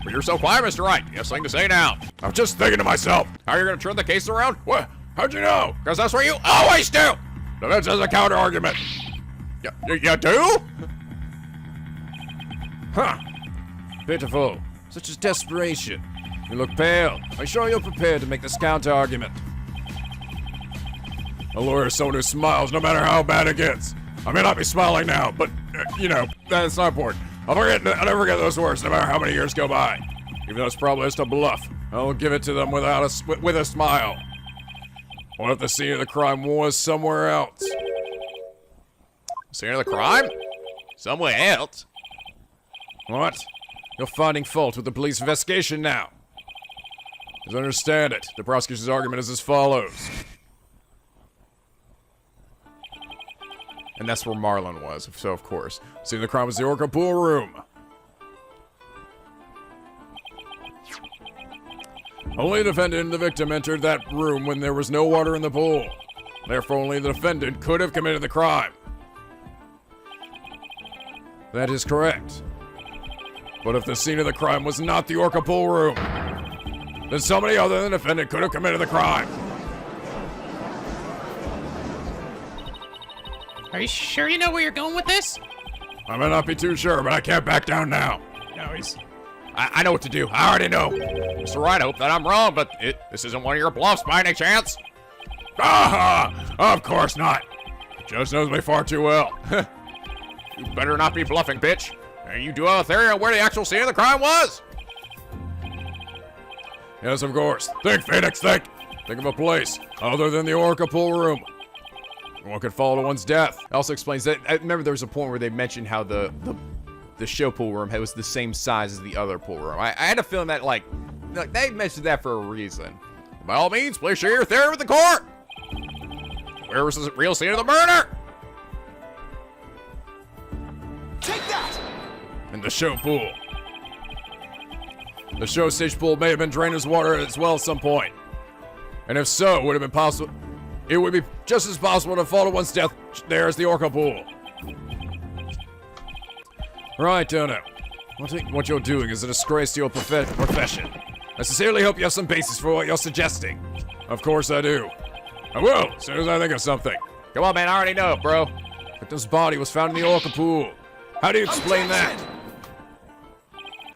But you're so quiet, Mr. Wright. You have something to say now. I'm just thinking to myself. How are you gonna turn the case around? What? How'd you know? Because that's what you always do. The defense has a counter argument. You do? Huh. Pitiful. Such is desperation. You look pale. Are you sure you're prepared to make this counter argument? A lawyer is someone who smiles no matter how bad it gets. I may not be smiling now, but, that's not important. I'll never forget those words no matter how many years go by. Even though it's probably just a bluff, I'll give it to them with a smile. What if the scene of the crime was somewhere else? Scene of the crime? Somewhere else? What? You're finding fault with the police investigation now. As I understand it, the prosecution's argument is as follows. And that's where Marlon was, so of course. Scene of the crime was the orca pool room. Only the defendant and the victim entered that room when there was no water in the pool. Therefore, only the defendant could have committed the crime. That is correct. But if the scene of the crime was not the orca pool room, then somebody other than the defendant could have committed the crime. Are you sure you know where you're going with this? I may not be too sure, but I can't back down now. No, he's... I know what to do. I already know. Mr. Wright, I hope that I'm wrong, but this isn't one of your bluffs by any chance. Ah, of course not. The judge knows me far too well. You better not be bluffing, bitch. You do have a theory on where the actual scene of the crime was? Yes, of course. Think, Phoenix, think. Think of a place other than the orca pool room. One could follow to one's death. Also explains that, I remember there was a point where they mentioned how the show pool room was the same size as the other pool room. I had a feeling that, like they mentioned that for a reason. By all means, please share your theory with the court. Where was the real scene of the murder? Take that! In the show pool. The show stage pool may have been drained as water as well at some point. And if so, it would have been possible. It would be just as possible to fall to one's death there as the orca pool. Right, Dono. I think what you're doing is a disgrace to your profession. I sincerely hope you have some basis for what you're suggesting. Of course I do. I will, as soon as I think of something. Come on, man, I already know, bro. Victim's body was found in the orca pool. How do you explain that?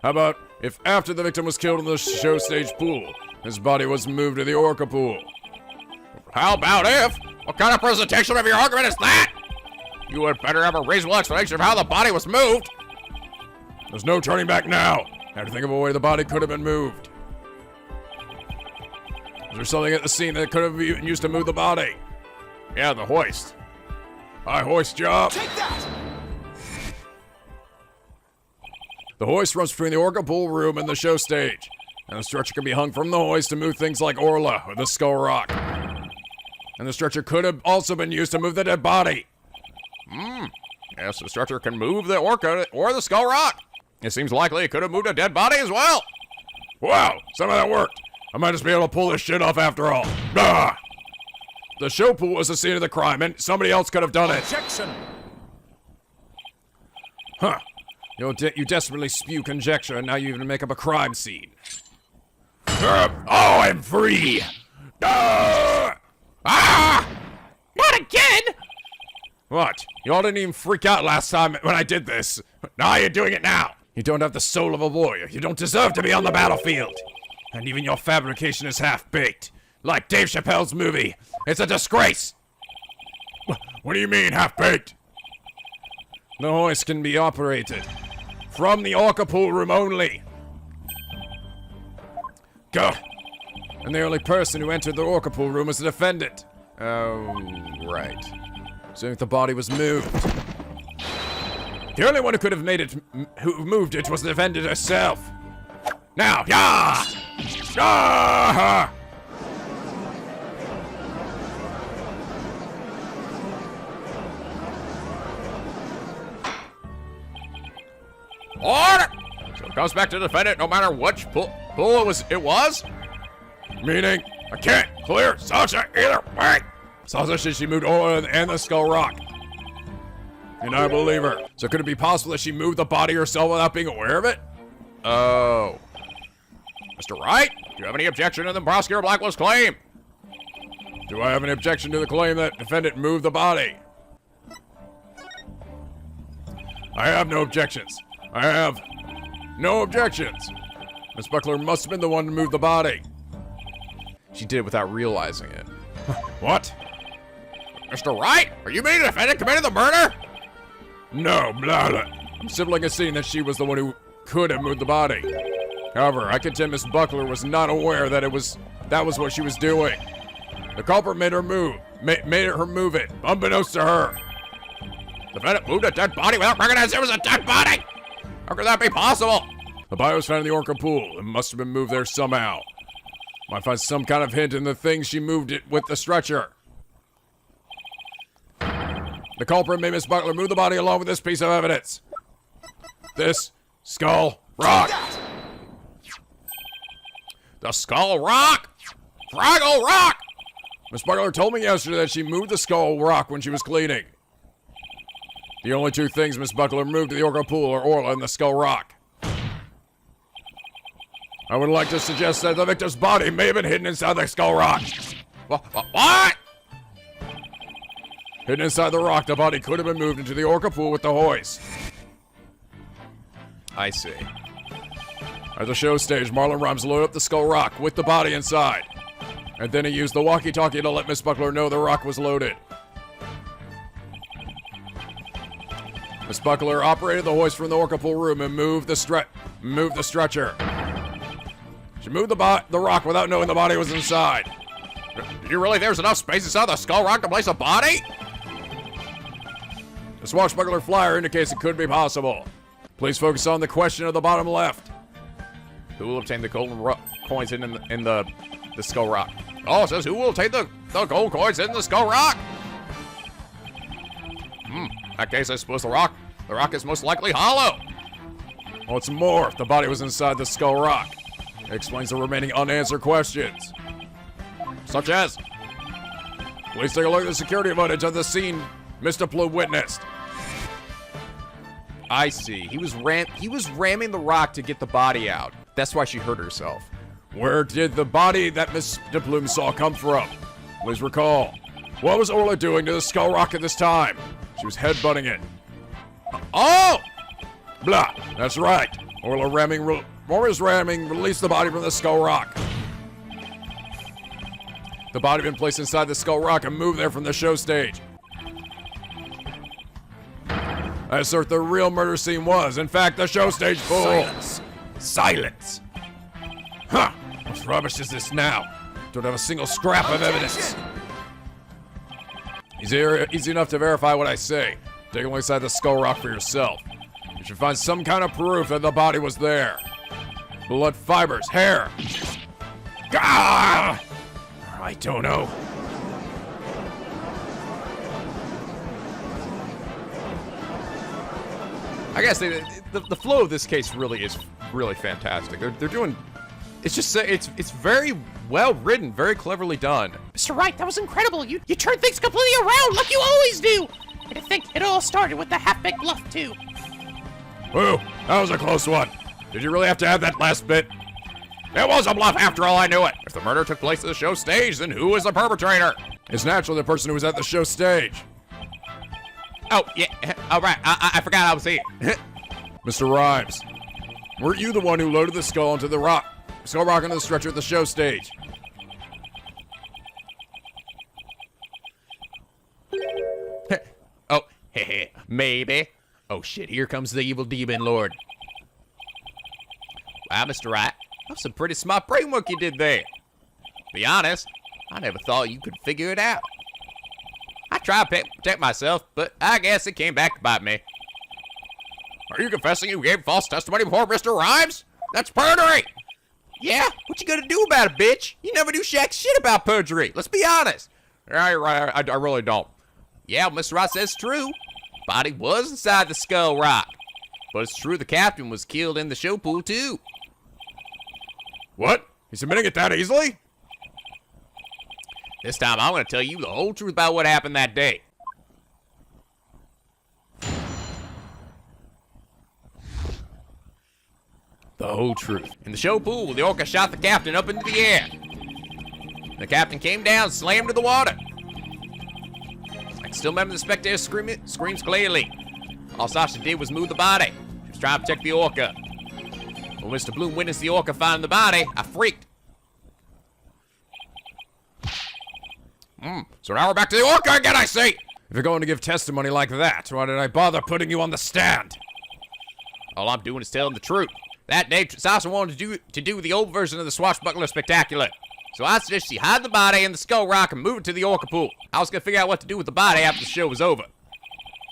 How about if after the victim was killed in the show stage pool, his body was moved to the orca pool? How about if? What kind of presentation of your argument is that? You had better have a reasonable explanation of how the body was moved. There's no turning back now. Have to think of a way the body could have been moved. Is there something at the scene that could have been used to move the body? Yeah, the hoist. I hoist you up. Take that! The hoist runs between the Orca pool room and the show stage, and the stretcher can be hung from the hoist to move things like Orla or the Skull Rock. And the stretcher could have also been used to move the dead body. Yes, the stretcher can move the orca or the Skull Rock. It seems likely it could have moved a dead body as well. Wow, some of that worked. I might just be able to pull this shit off after all. Ah! The show pool was the scene of the crime, and somebody else could have done it. Objection! Huh. You desperately spew conjecture, and now you even make up a crime scene. Oh, I'm free! Ah! Not again! What? Y'all didn't even freak out last time when I did this. Now you're doing it now. You don't have the soul of a warrior. You don't deserve to be on the battlefield. And even your fabrication is half-baked. Like Dave Chappelle's movie. It's a disgrace. What do you mean, half-baked? The hoist can be operated from the Orca pool room only. Go. And the only person who entered the Orca pool room was the defendant. Oh, right. So if the body was moved. The only one who could have made it, who moved it, was the defendant herself. Now, yeah! Ah! Order! So it comes back to the defendant no matter which pool it was? Meaning, I can't clear Sasha either way. Sasha said she moved Orla and the Skull Rock. And I believe her. So could it be possible that she moved the body herself without being aware of it? Oh. Mr. Wright, do you have any objection to the prosecutor Blackwell's claim? Do I have any objection to the claim that defendant moved the body? I have no objections. I have no objections. Miss Buckler must have been the one to move the body. She did it without realizing it. What? Mr. Wright, are you meaning the defendant committed the murder? No, blah, blah. I'm simply conceding that she was the one who could have moved the body. However, I contend Miss Buckler was not aware that that was what she was doing. The culprit made her move it, unbeknownst to her. The defendant moved a dead body without recognizing it was a dead body? How could that be possible? The body was found in the Orca pool. It must have been moved there somehow. Might find some kind of hint in the thing she moved it with the stretcher. The culprit made Miss Buckler move the body along with this piece of evidence. This Skull Rock. The Skull Rock? Fraggle Rock! Miss Buckler told me yesterday that she moved the Skull Rock when she was cleaning. The only two things Miss Buckler moved to the Orca pool are Orla and the Skull Rock. I would like to suggest that the victim's body may have been hidden inside the Skull Rock. What? Hidden inside the rock, the body could have been moved into the Orca pool with the hoist. I see. At the show stage, Marlon Rhymes loaded up the Skull Rock with the body inside. And then he used the walkie-talkie to let Miss Buckler know the rock was loaded. Miss Buckler operated the hoist from the Orca pool room and moved the stretcher. She moved the rock without knowing the body was inside. Do you really think there's enough space inside the Skull Rock to place a body? The swashbuckler flyer indicates it could be possible. Please focus on the question of the bottom left. Who will obtain the golden coins in the Skull Rock? Oh, it says who will obtain the gold coins in the Skull Rock? In that case, I suppose the rock is most likely hollow. What's more, if the body was inside the Skull Rock, it explains the remaining unanswered questions. Such as? Please take a look at the security footage of the scene Mr. Blue witnessed. I see. He was ramming the rock to get the body out. That's why she hurt herself. Where did the body that Miss Plume saw come from? Please recall. What was Orla doing to the Skull Rock at this time? She was headbutting it. Oh! Blah. That's right. Orla's ramming released the body from the Skull Rock. The body had been placed inside the Skull Rock and moved there from the show stage. I assert the real murder scene was, in fact, the show stage pool. Silence. Silence. Huh. What rubbish is this now? Don't have a single scrap of evidence. Easy enough to verify what I say. Take a look inside the Skull Rock for yourself. You should find some kind of proof that the body was there. Blood fibers, hair. Gah! I don't know. I gotta say, the flow of this case really is really fantastic. They're doing, it's just, it's very well written, very cleverly done. Mr. Wright, that was incredible. You turned things completely around like you always do. And I think it all started with the half-baked bluff, too. Whoa, that was a close one. Did you really have to add that last bit? It was a bluff after all, I knew it. If the murder took place at the show stage, then who was the perpetrator? It's naturally the person who was at the show stage. Oh, yeah. All right. I forgot I was here. Mr. Rhymes, weren't you the one who loaded the skull onto the skull rock onto the stretcher at the show stage? Oh, maybe. Oh, shit. Here comes the evil demon lord. Wow, Mr. Wright. That's some pretty smart brain work you did there. Be honest, I never thought you could figure it out. I tried to protect myself, but I guess it came back to bite me. Are you confessing you gave false testimony before Mr. Rhymes? That's perjury! Yeah, what you gonna do about it, bitch? You never do jack shit about perjury. Let's be honest. Yeah, you're right. I really don't. Yeah, Mr. Wright says true. Body was inside the Skull Rock. But it's true the captain was killed in the show pool, too. What? He's admitting it that easily? This time I'm gonna tell you the whole truth about what happened that day. The whole truth. In the show pool, the orca shot the captain up into the air. The captain came down, slammed to the water. I can still remember the spectator's screams clearly. All Sasha did was move the body. She was trying to protect the orca. When Mr. Bloom witnessed the orca find the body, I freaked. So now we're back to the orca again, I see! If you're going to give testimony like that, why did I bother putting you on the stand? All I'm doing is telling the truth. That day, Sasha wanted to do the old version of the Swashbuckler Spectacular. So I suggested she hide the body in the Skull Rock and move it to the orca pool. I was gonna figure out what to do with the body after the show was over.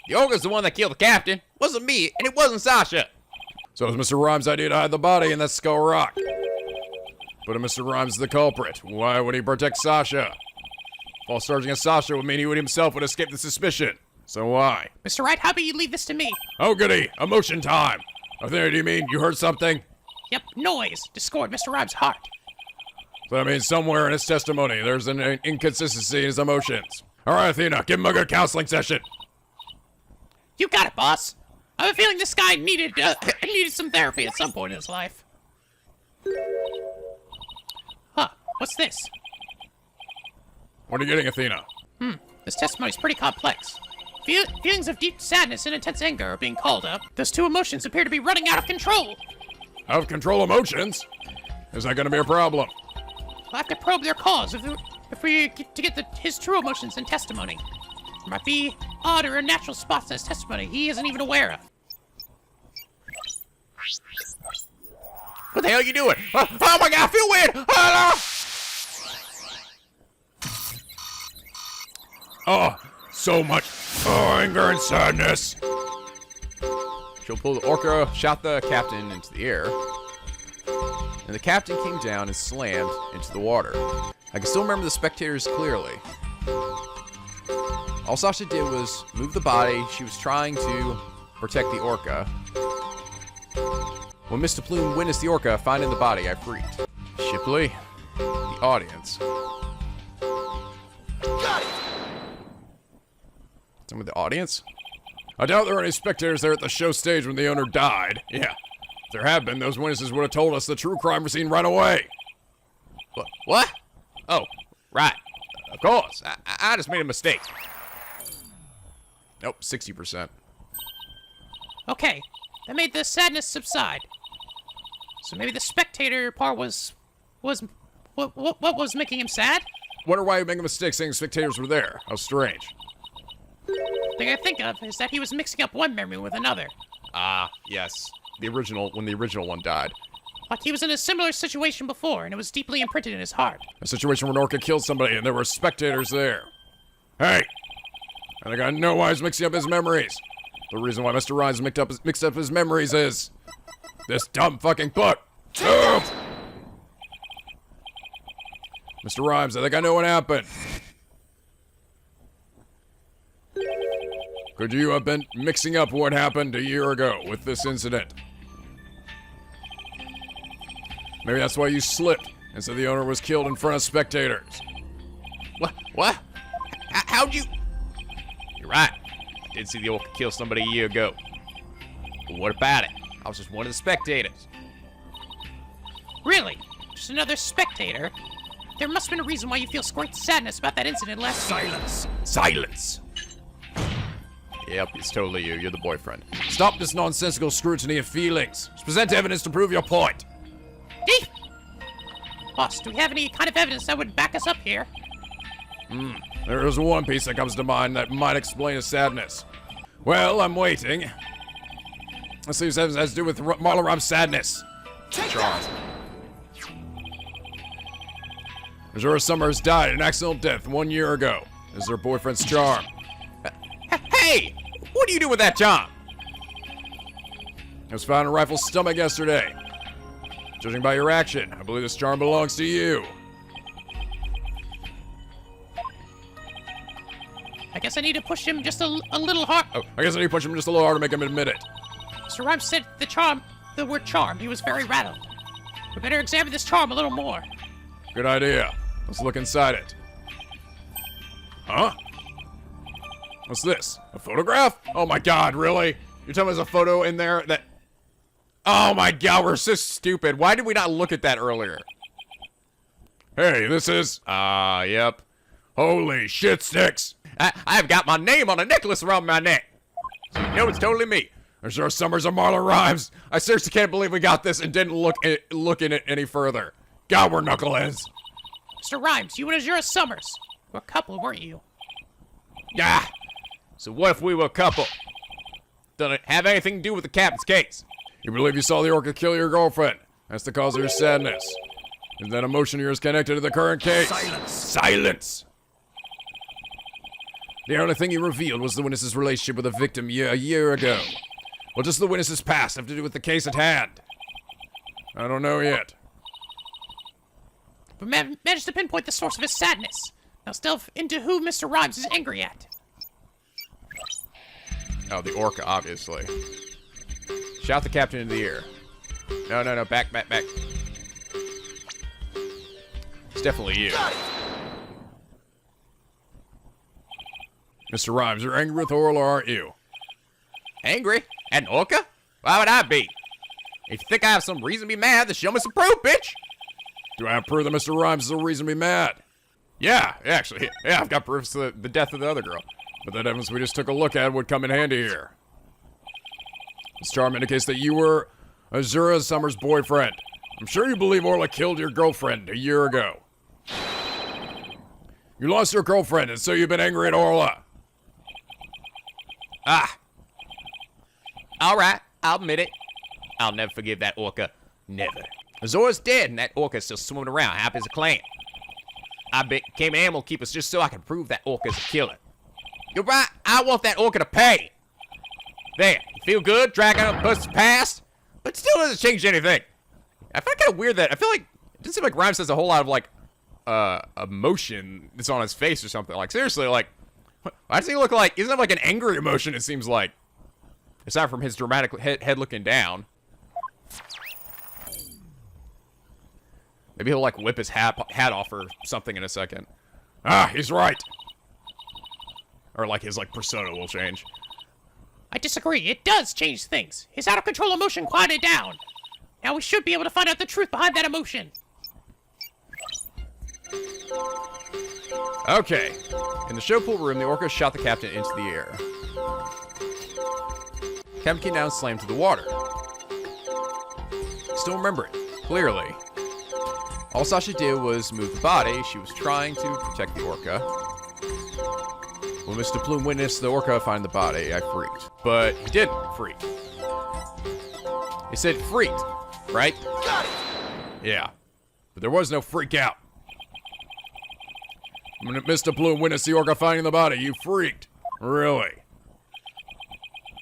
The orca's the one that killed the captain. It wasn't me, and it wasn't Sasha. So it was Mr. Rhymes' idea to hide the body in that Skull Rock. But if Mr. Rhymes is the culprit, why would he protect Sasha? False charging against Sasha would mean he would himself would escape the suspicion. So why? Mr. Wright, how about you leave this to me? Oh goody, emotion time. I think, do you mean you heard something? Yep, noise. Discord Mr. Rhymes' heart. So that means somewhere in his testimony there's an inconsistency in his emotions. All right, Athena, give him a good counseling session. You got it, boss. I have a feeling this guy needed some therapy at some point in his life. Huh, what's this? What are you getting, Athena? This testimony's pretty complex. Feelings of deep sadness and intense anger are being called up. Those two emotions appear to be running out of control. Out of control emotions? Is that gonna be a problem? We'll have to probe their cause if we get his true emotions and testimony. There might be odd or unnatural spots in his testimony he isn't even aware of. What the hell are you doing? Oh my god, I feel weird! Oh, so much anger and sadness. She'll pull the orca, shot the captain into the air, and the captain came down and slammed into the water. I can still remember the spectators clearly. All Sasha did was move the body. She was trying to protect the orca. When Mr. Plume witnessed the orca finding the body, I freaked. Shipley, the audience. Got it! Some of the audience? I doubt there are any spectators there at the show stage when the owner died. Yeah. If there had been, those witnesses would have told us the true crime scene right away. What? Oh, right. Of course. I just made a mistake. Nope, 60%. Okay, that made the sadness subside. So maybe the spectator part was what was making him sad? Wonder why you make a mistake saying spectators were there. How strange. The thing I think of is that he was mixing up one memory with another. Ah, yes. The original, when the original one died. Like he was in a similar situation before, and it was deeply imprinted in his heart. A situation where Orca killed somebody and there were spectators there. Hey! I think I know why he's mixing up his memories. The reason why Mr. Rhymes mixed up his memories is this dumb fucking book. Ugh. Mr. Rhymes, I think I know what happened. Could you have been mixing up what happened a year ago with this incident? Maybe that's why you slipped and said the owner was killed in front of spectators. What? How'd you... You're right. I did see the orca kill somebody a year ago. But what about it? I was just one of the spectators. Really? Just another spectator? There must have been a reason why you feel great sadness about that incident last year. Silence! Yep, it's totally you. You're the boyfriend. Stop this nonsensical scrutiny of feelings. Just present evidence to prove your point. Eek! Boss, do we have any kind of evidence that would back us up here? There is one piece that comes to mind that might explain his sadness. Well, I'm waiting. Let's see if it has to do with Marla Rob's sadness. Charm. Azura Summers died an accidental death 1 year ago. This is her boyfriend's charm. Hey! What do you do with that charm? It was found in a rifle's stomach yesterday. Judging by your action, I believe this charm belongs to you. I guess I need to push him just a little hard. Oh, I guess I need to push him just a little harder to make him admit it. Mr. Rhymes said the word charmed. He was very rattled. We better examine this charm a little more. Good idea. Let's look inside it. Huh? What's this? A photograph? Oh my god, really? You're telling me there's a photo in there that... Oh my god, we're so stupid. Why did we not look at that earlier? Hey, this is... Yep. Holy shit sticks! I've got my name on a necklace around my neck. So you know it's totally me. Azura Summers and Marla Rhymes. I seriously can't believe we got this and didn't look in it any further. God, we're knuckleheads. Mr. Rhymes, you and Azura Summers were a couple, weren't you? Yeah. So what if we were a couple? Doesn't it have anything to do with the captain's case? You believe you saw the orca kill your girlfriend. That's the cause of your sadness. Is that emotion of yours connected to the current case? Silence! The only thing you revealed was the witness's relationship with the victim a year ago. What does the witness's past have to do with the case at hand? I don't know yet. But managed to pinpoint the source of his sadness. Now delve into who Mr. Rhymes is angry at. Oh, the orca, obviously. Shout the captain into the ear. No, back. It's definitely you. Mr. Rhymes, you're angry with Orla, aren't you? Angry? At an orca? Why would I be? If you think I have some reason to be mad, then show me some proof, bitch! Do I have proof that Mr. Rhymes is a reason to be mad? Yeah, actually. Yeah, I've got proofs that the death of the other girl. But that evidence we just took a look at would come in handy here. This charm indicates that you were Azura Summers' boyfriend. I'm sure you believe Orla killed your girlfriend a year ago. You lost your girlfriend, and so you've been angry at Orla. Alright, I'll admit it. I'll never forgive that orca. Never. Azura's dead, and that orca's still swimming around, happy as a clam. I became animal keepers just so I can prove that orca's a killer. You're right, I want that orca to pay. There, you feel good, dragging out a person's past? But it still doesn't change anything. I find it kind of weird that, I feel like, it doesn't seem like Rhymes has a whole lot of, like, emotion that's on his face or something. Like, seriously, like, why does he look like, isn't it like an angry emotion, it seems like? Aside from his dramatic head looking down. Maybe he'll, like, whip his hat off or something in a second. He's right. Or, like, his, like, persona will change. I disagree. It does change things. His out-of-control emotion quieted down. Now we should be able to find out the truth behind that emotion. Okay. In the show pool room, the orca shot the captain into the air. Captain came down and slammed to the water. Still remember it, clearly. All Sasha did was move the body. She was trying to protect the orca. When Mr. Plume witnessed the orca find the body, I freaked. But he didn't freak. He said freaked, right? Got it! Yeah. But there was no freak out. When Mr. Plume witnessed the orca finding the body, you freaked. Really?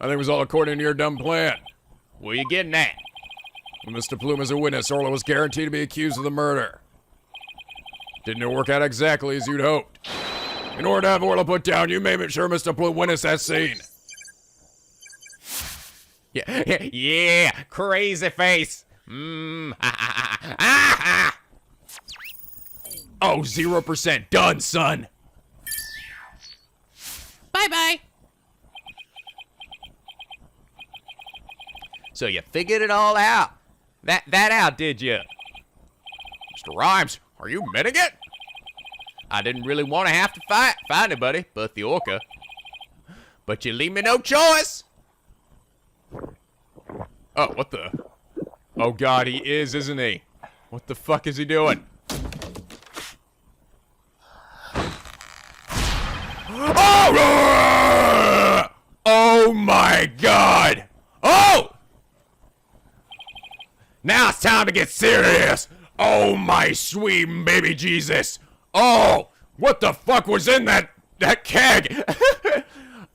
I think it was all according to your dumb plan. What are you getting at? When Mr. Plume as a witness, Orla was guaranteed to be accused of the murder. Didn't it work out exactly as you'd hoped? In order to have Orla put down, you made sure Mr. Plume witnessed that scene. Yeah, crazy face. Oh, 0% done, son. Bye-bye. So you figured it all out. That out, did you? Mr. Rhymes, are you admitting it? I didn't really want to have to find anybody but the orca. But you leave me no choice. Oh, what the? Oh God, he is, isn't he? What the fuck is he doing? Oh! Oh my God! Oh! Now it's time to get serious! Oh my sweet baby Jesus! Oh! What the fuck was in that keg?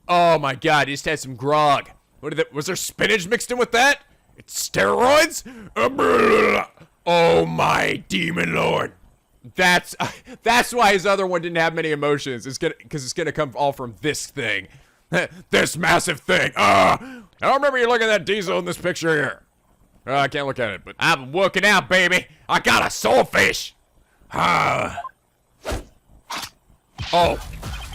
Oh my God, he just had some grog. Was there spinach mixed in with that? It's steroids? Oh my demon lord. That's why his other one didn't have many emotions. Because it's gonna come all from this thing. This massive thing. I don't remember you looking at that diesel in this picture here. I can't look at it, but I've been working out, baby. I got a soulfish. Oh.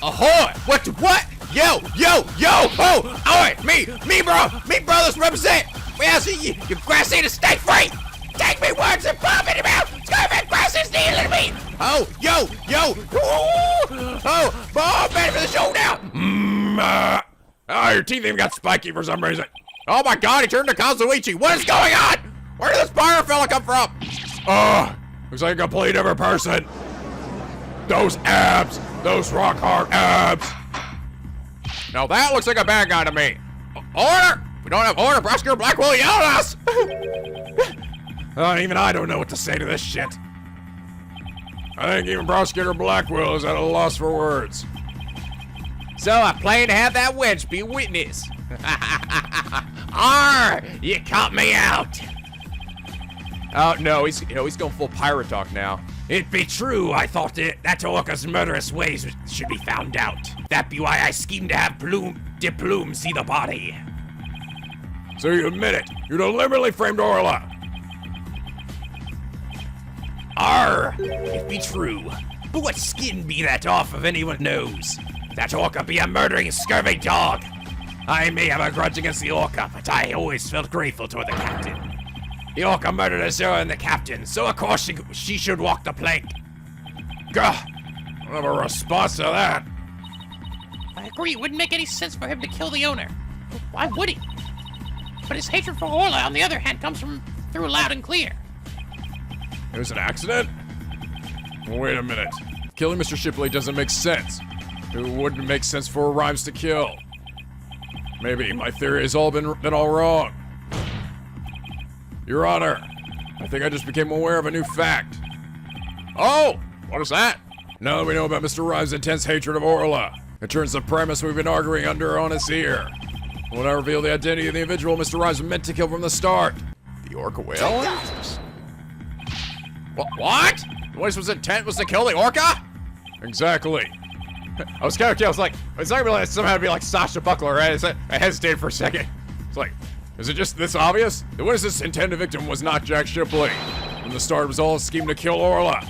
Ahoy! What? Yo! Oh! Alright, me, bro! Me, brothers represent! Well, see, you grass eater, stay free! Take me words and pop in your mouth! Scarfing grass is stealing me! Oh, yo! Ooh. Oh, ready for the showdown! Oh, your teeth even got spiky for some reason. Oh my God, he turned to Kazuichi. What is going on? Where did this fire fella come from? Oh, looks like a complete different person. Those abs, those rock hard abs. Now that looks like a bad guy to me. Order! We don't have order. Prosecutor Blackwell yelled at us. Even I don't know what to say to this shit. I think even Prosecutor Blackwell is at a loss for words. So I plan to have that wench be a witness. Arr! You caught me out. Oh no, he's going full pirate talk now. It be true, I thought that orca's murderous ways should be found out. That be why I schemed to have Plume see the body. So you admit it? You deliberately framed Orla. Arr! It be true. But what skin be that off if anyone knows? That orca be a murdering, scurvy dog. I may have a grudge against the orca, but I always felt grateful toward the captain. The orca murdered Azura and the captain, so of course she should walk the plank. Gah! I don't have a response to that. I agree, it wouldn't make any sense for him to kill the owner. Why would he? But his hatred for Orla, on the other hand, comes through loud and clear. It was an accident? Wait a minute. Killing Mr. Shipley doesn't make sense. It wouldn't make sense for Rhymes to kill. Maybe my theory has all been all wrong. Your Honor, I think I just became aware of a new fact. Oh, what is that? Now that we know about Mr. Rhymes' intense hatred of Orla, it turns the premise we've been arguing under on his ear. When I reveal the identity of the individual Mr. Rhymes meant to kill from the start. The orca whale? What? The voice's intent was to kill the orca? Exactly. I was kind of curious, like, it's not gonna be like somehow be like Sasha Buckler, right? I hesitated for a second. It's like, is it just this obvious? The witness's intended victim was not Jack Shipley. From the start, it was all a scheme to kill Orla.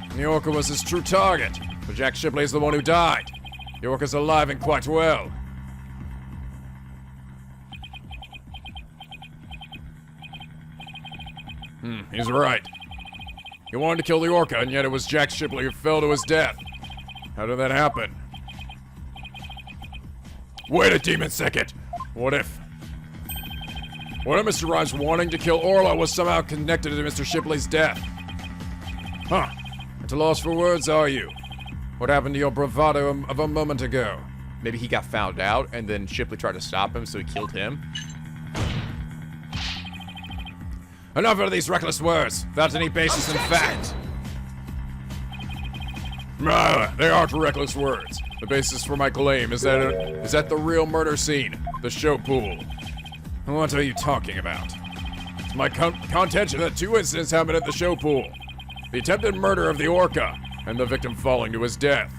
And the orca was his true target, but Jack Shipley is the one who died. The orca's alive and quite well. He's right. He wanted to kill the orca, and yet it was Jack Shipley who fell to his death. How did that happen? Wait a demon second. What if Mr. Rhymes wanting to kill Orla was somehow connected to Mr. Shipley's death? Huh. At a loss for words, are you? What happened to your bravado of a moment ago? Maybe he got found out, and then Shipley tried to stop him, so he killed him. Enough of these reckless words, without any basis in fact. They aren't reckless words. The basis for my claim is that the real murder scene, the show pool. What are you talking about? It's my contention that 2 incidents happened at the show pool. The attempted murder of the orca, and the victim falling to his death.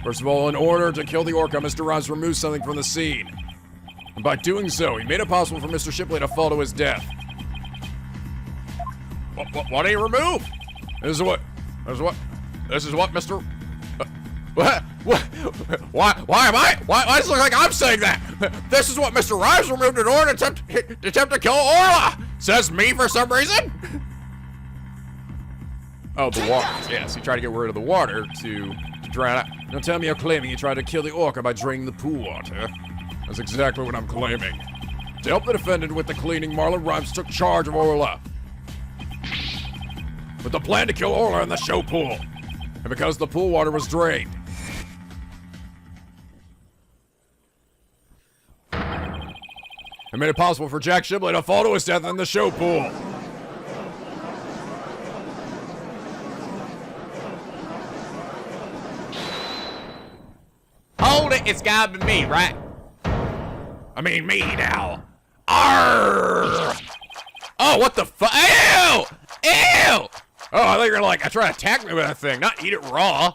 First of all, in order to kill the orca, Mr. Rhymes removed something from the scene. And by doing so, he made it possible for Mr. Shipley to fall to his death. What did he remove? This is what, Mr. What? Why does it look like I'm saying that? This is what Mr. Rhymes removed in order to attempt to kill Orla! Says me for some reason? Oh, the water. Yes, he tried to get rid of the water to drown out. Now tell me you're claiming you tried to kill the orca by draining the pool water. That's exactly what I'm claiming. To help the defendant with the cleaning, Marlon Rhymes took charge of Orla, with the plan to kill Orla in the show pool. And because the pool water was drained, it made it possible for Jack Shipley to fall to his death in the show pool. Hold it, it's gotta be me, right? I mean me now. Arrgh! Oh, what the fuck? Ew! Ew! Oh, I thought you were like, I try to attack me with that thing, not eat it raw.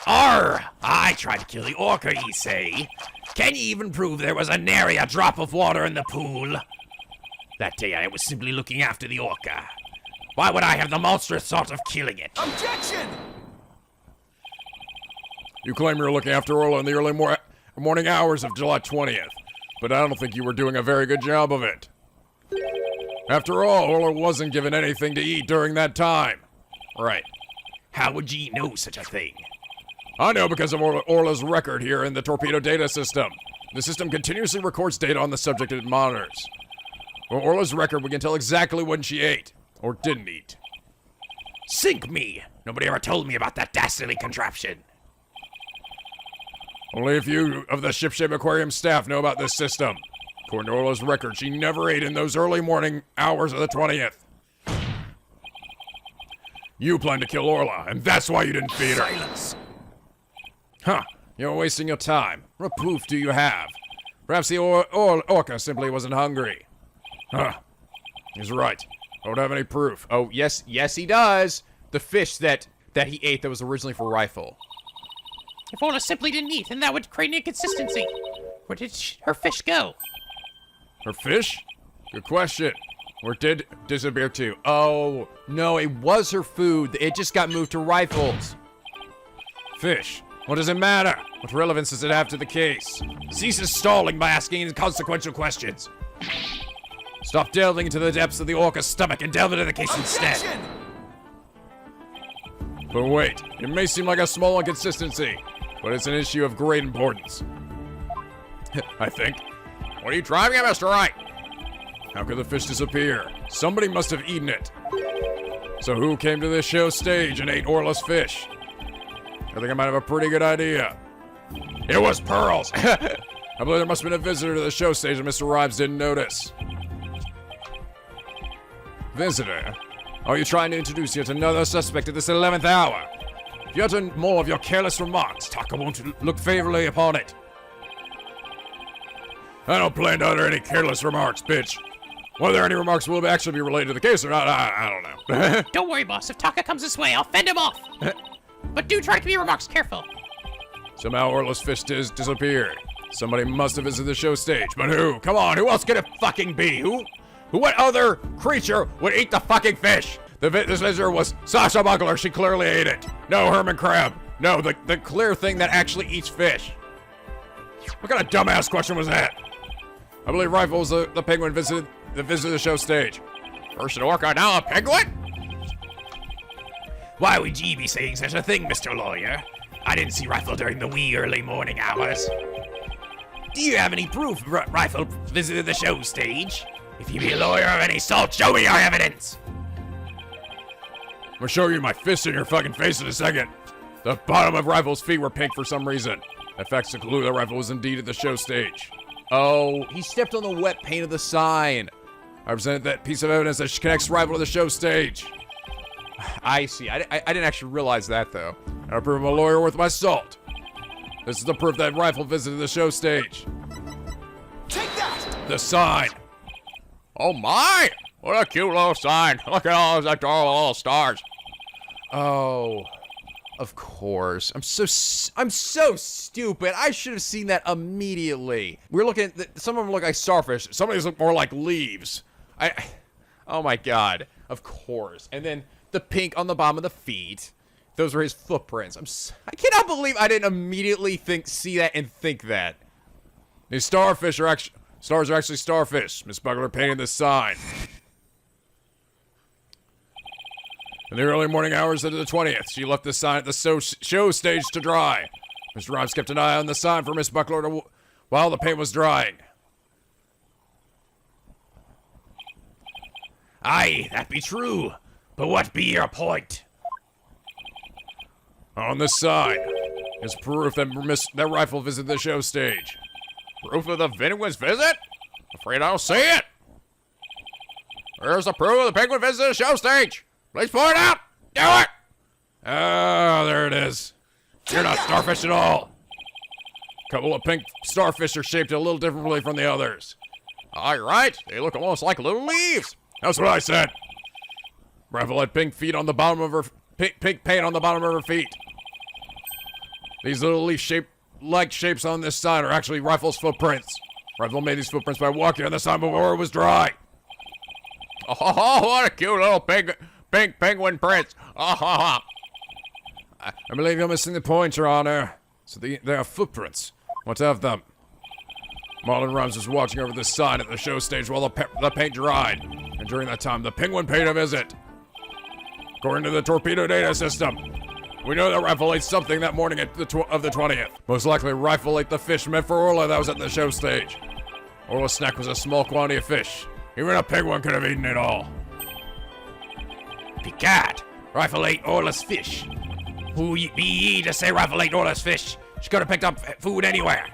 Arr! I tried to kill the orca, ye say. Can you even prove there was nary a drop of water in the pool? That day I was simply looking after the orca. Why would I have the monstrous thought of killing it? Objection! You claim you were looking after Orla in the early morning hours of July 20th, but I don't think you were doing a very good job of it. After all, Orla wasn't given anything to eat during that time. Right. How would ye know such a thing? I know because of Orla's record here in the torpedo data system. The system continuously records data on the subject it monitors. From Orla's record, we can tell exactly when she ate, or didn't eat. Sink me! Nobody ever told me about that dastardly contraption. Only a few of the Shipshape Aquarium staff know about this system. According to Orla's record, she never ate in those early morning hours of the 20th. You planned to kill Orla, and that's why you didn't feed her. Silence! Huh, you're wasting your time. What proof do you have? Perhaps the orca simply wasn't hungry. Huh, he's right. I don't have any proof. Oh, yes, he does. The fish that he ate that was originally for Rifle. If Orla simply didn't eat, then that would create an inconsistency. Where did her fish go? Her fish? Good question. Where did it disappear to? Oh, no, it was her food. It just got moved to Rifles. Fish. What does it matter? What relevance does it have to the case? Cease stalling by asking inconsequential questions. Stop delving into the depths of the orca's stomach and delve into the case instead. But wait, it may seem like a small inconsistency, but it's an issue of great importance. I think. What are you driving at, Mr. Wright? How could the fish disappear? Somebody must have eaten it. So who came to this show stage and ate Orla's fish? I think I might have a pretty good idea. It was Pearls! I believe there must have been a visitor to the show stage and Mr. Rhymes didn't notice. Visitor? Are you trying to introduce yet another suspect at this 11th hour? If you utter more of your careless remarks, Taka won't look favorably upon it. I don't plan to utter any careless remarks, bitch. Whether any remarks will actually be related to the case or not, I don't know. Don't worry, boss. If Taka comes this way, I'll fend him off. But do try to keep your remarks careful. Somehow Orla's fish disappeared. Somebody must have visited the show stage, but who? Come on, who else could it fucking be? What other creature would eat the fucking fish? This visitor was Sasha Buckler. She clearly ate it. No, Herman Crab. No, the clear thing that actually eats fish. What kind of dumbass question was that? I believe Rifle was the penguin visited the show stage. First an orca, now a penguin? Why would ye be saying such a thing, Mr. Lawyer? I didn't see Rifle during the wee early morning hours. Do you have any proof Rifle visited the show stage? If you be a lawyer of any sort, show me your evidence! I'm gonna show you my fist in your fucking face in a second. The bottom of Rifle's feet were pink for some reason. That fact's a clue the Rifle was indeed at the show stage. Oh, he stepped on the wet paint of the sign. I presented that piece of evidence that connects Rifle to the show stage. I see. I didn't actually realize that, though. And I prove I'm a lawyer worth my salt. This is the proof that Rifle visited the show stage. Take that! The sign. Oh my! What a cute little sign. Look at all those adorable little stars. Oh, of course. I'm so stupid. I should have seen that immediately. We're looking at some of them look like starfish. Some of these look more like leaves. Oh my god. Of course. And then the pink on the bottom of the feet. Those are his footprints. I cannot believe I didn't immediately see that and think that. These stars are actually starfish. Miss Buckler painted this sign. In the early morning hours of the 20th, she left the sign at the show stage to dry. Mr. Rhymes kept an eye on the sign for Miss Buckler while the paint was drying. Aye, that be true. But what be your point? On the sign is proof that Rifle visited the show stage. Proof of the Penguin's visit? Afraid I don't see it. Where's the proof of the Penguin visited the show stage? Please point it out. Do it. Ah, there it is. You're not starfish at all. A couple of pink starfish are shaped a little differently from the others. Oh, you're right. They look almost like little leaves. That's what I said. Rifle had pink feet on the bottom of her pink paint on the bottom of her feet. These little leaf-like shapes on this sign are actually Rifle's footprints. Rifle made these footprints by walking on the sign before it was dry. Oh, what a cute little pink penguin prints. I believe you're missing the point, Your Honor. So they are footprints. What of them? Marlon Rhymes was watching over the sign at the show stage while the paint dried. And during that time, the Penguin paid a visit. According to the torpedo data system, we know that Rifle ate something that morning of the 20th. Most likely, Rifle ate the fish meant for Orla that was at the show stage. Orla's snack was a small quantity of fish. Even a penguin could have eaten it all. Picard, Rifle ate Orla's fish. Who be ye to say Rifle ate Orla's fish? She could have picked up food anywhere.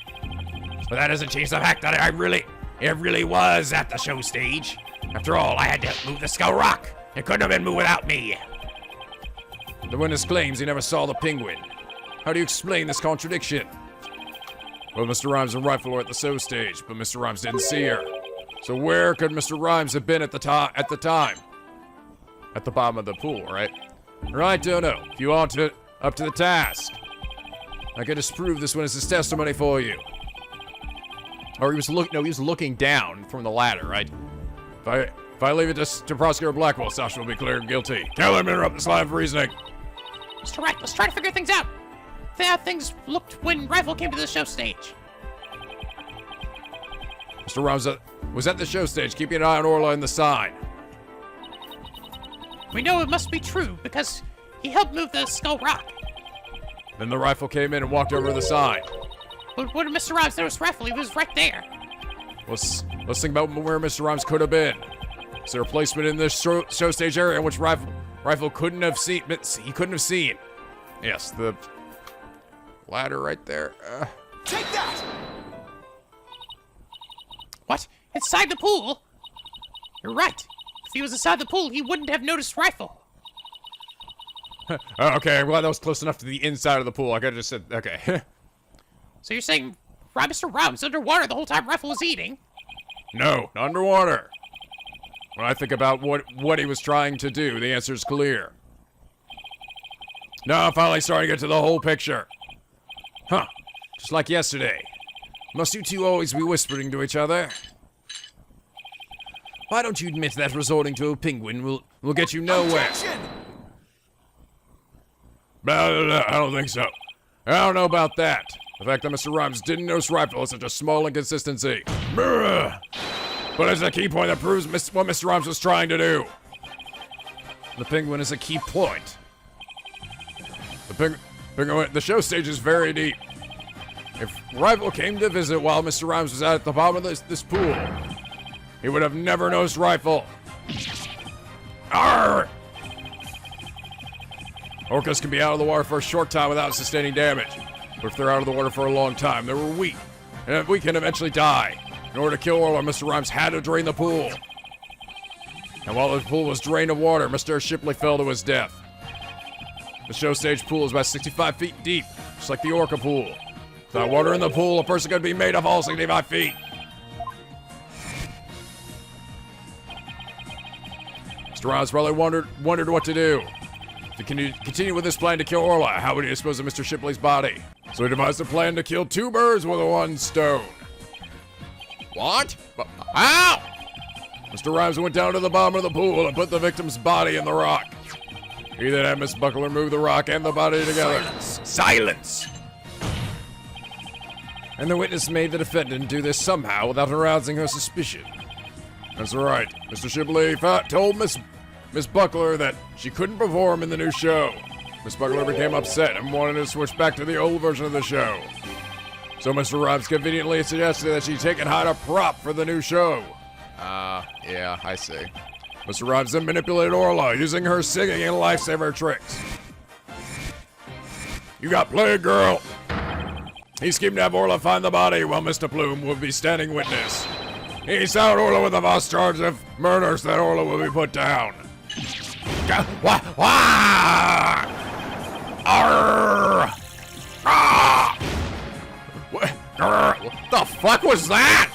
But that doesn't change the fact that it really was at the show stage. After all, I had to move the Skull Rock. It couldn't have been moved without me. The witness claims he never saw the penguin. How do you explain this contradiction? Well, Mr. Rhymes and Rifle were at the show stage, but Mr. Rhymes didn't see her. So where could Mr. Rhymes have been at the time? At the bottom of the pool, right? Right, don't know. If you aren't up to the task, I can disprove this witness's testimony for you. Or he was looking down from the ladder, right? If I leave it to Prosecutor Blackwell, Sasha will be cleared guilty. Tell him to interrupt this line of reasoning. Mr. Wright, let's try to figure things out. How things looked when Rifle came to the show stage. Mr. Rhymes was at the show stage, keeping an eye on Orla and the sign. We know it must be true because he helped move the Skull Rock. Then the Rifle came in and walked over the sign. But when Mr. Rhymes noticed Rifle, he was right there. Let's think about where Mr. Rhymes could have been. Is there a placement in this show stage area in which Rifle couldn't have seen? He couldn't have seen. Yes, the ladder right there. Take that! What? Inside the pool? You're right. If he was inside the pool, he wouldn't have noticed Rifle. Okay, I'm glad that was close enough to the inside of the pool. I could have just said, okay. So you're saying Mr. Rhymes underwater the whole time Rifle was eating? No, not underwater. When I think about what he was trying to do, the answer is clear. Now I'm finally starting to get to the whole picture. Huh, just like yesterday. Must you two always be whispering to each other? Why don't you admit that resorting to a penguin will get you nowhere? Objection! Blah, blah, blah, I don't think so. I don't know about that. The fact that Mr. Rhymes didn't notice Rifle is such a small inconsistency. Brr. But it's a key point that proves what Mr. Rhymes was trying to do. The penguin is a key point. The show stage is very deep. If Rifle came to visit while Mr. Rhymes was at the bottom of this pool, he would have never noticed Rifle. Arr! Orcas can be out of the water for a short time without sustaining damage. But if they're out of the water for a long time, they were weak. And we can eventually die. In order to kill Orla, Mr. Rhymes had to drain the pool. And while the pool was drained of water, Mr. Shipley fell to his death. The show stage pool is about 65 feet deep, just like the Orca pool. Without water in the pool, a person could be made of all 65 feet. Mr. Rhymes probably wondered what to do. To continue with this plan to kill Orla, how would he dispose of Mr. Shipley's body? So he devised a plan to kill 2 birds with one stone. What? How? Mr. Rhymes went down to the bottom of the pool and put the victim's body in the rock. He then had Miss Buckler move the rock and the body together. Silence! And the witness made the defendant do this somehow without arousing her suspicion. That's right. Mr. Shipley told Miss Buckler that she couldn't perform in the new show. Miss Buckler became upset and wanted to switch back to the old version of the show. So Mr. Rhymes conveniently suggested that she take and hide a prop for the new show. Yeah, I see. Mr. Rhymes then manipulated Orla using her singing and lifesaver tricks. You got played, girl. He schemed to have Orla find the body while Mr. Plume would be standing witness. He saddled Orla with a false charge of murder so that Orla will be put down. What? What the fuck was that?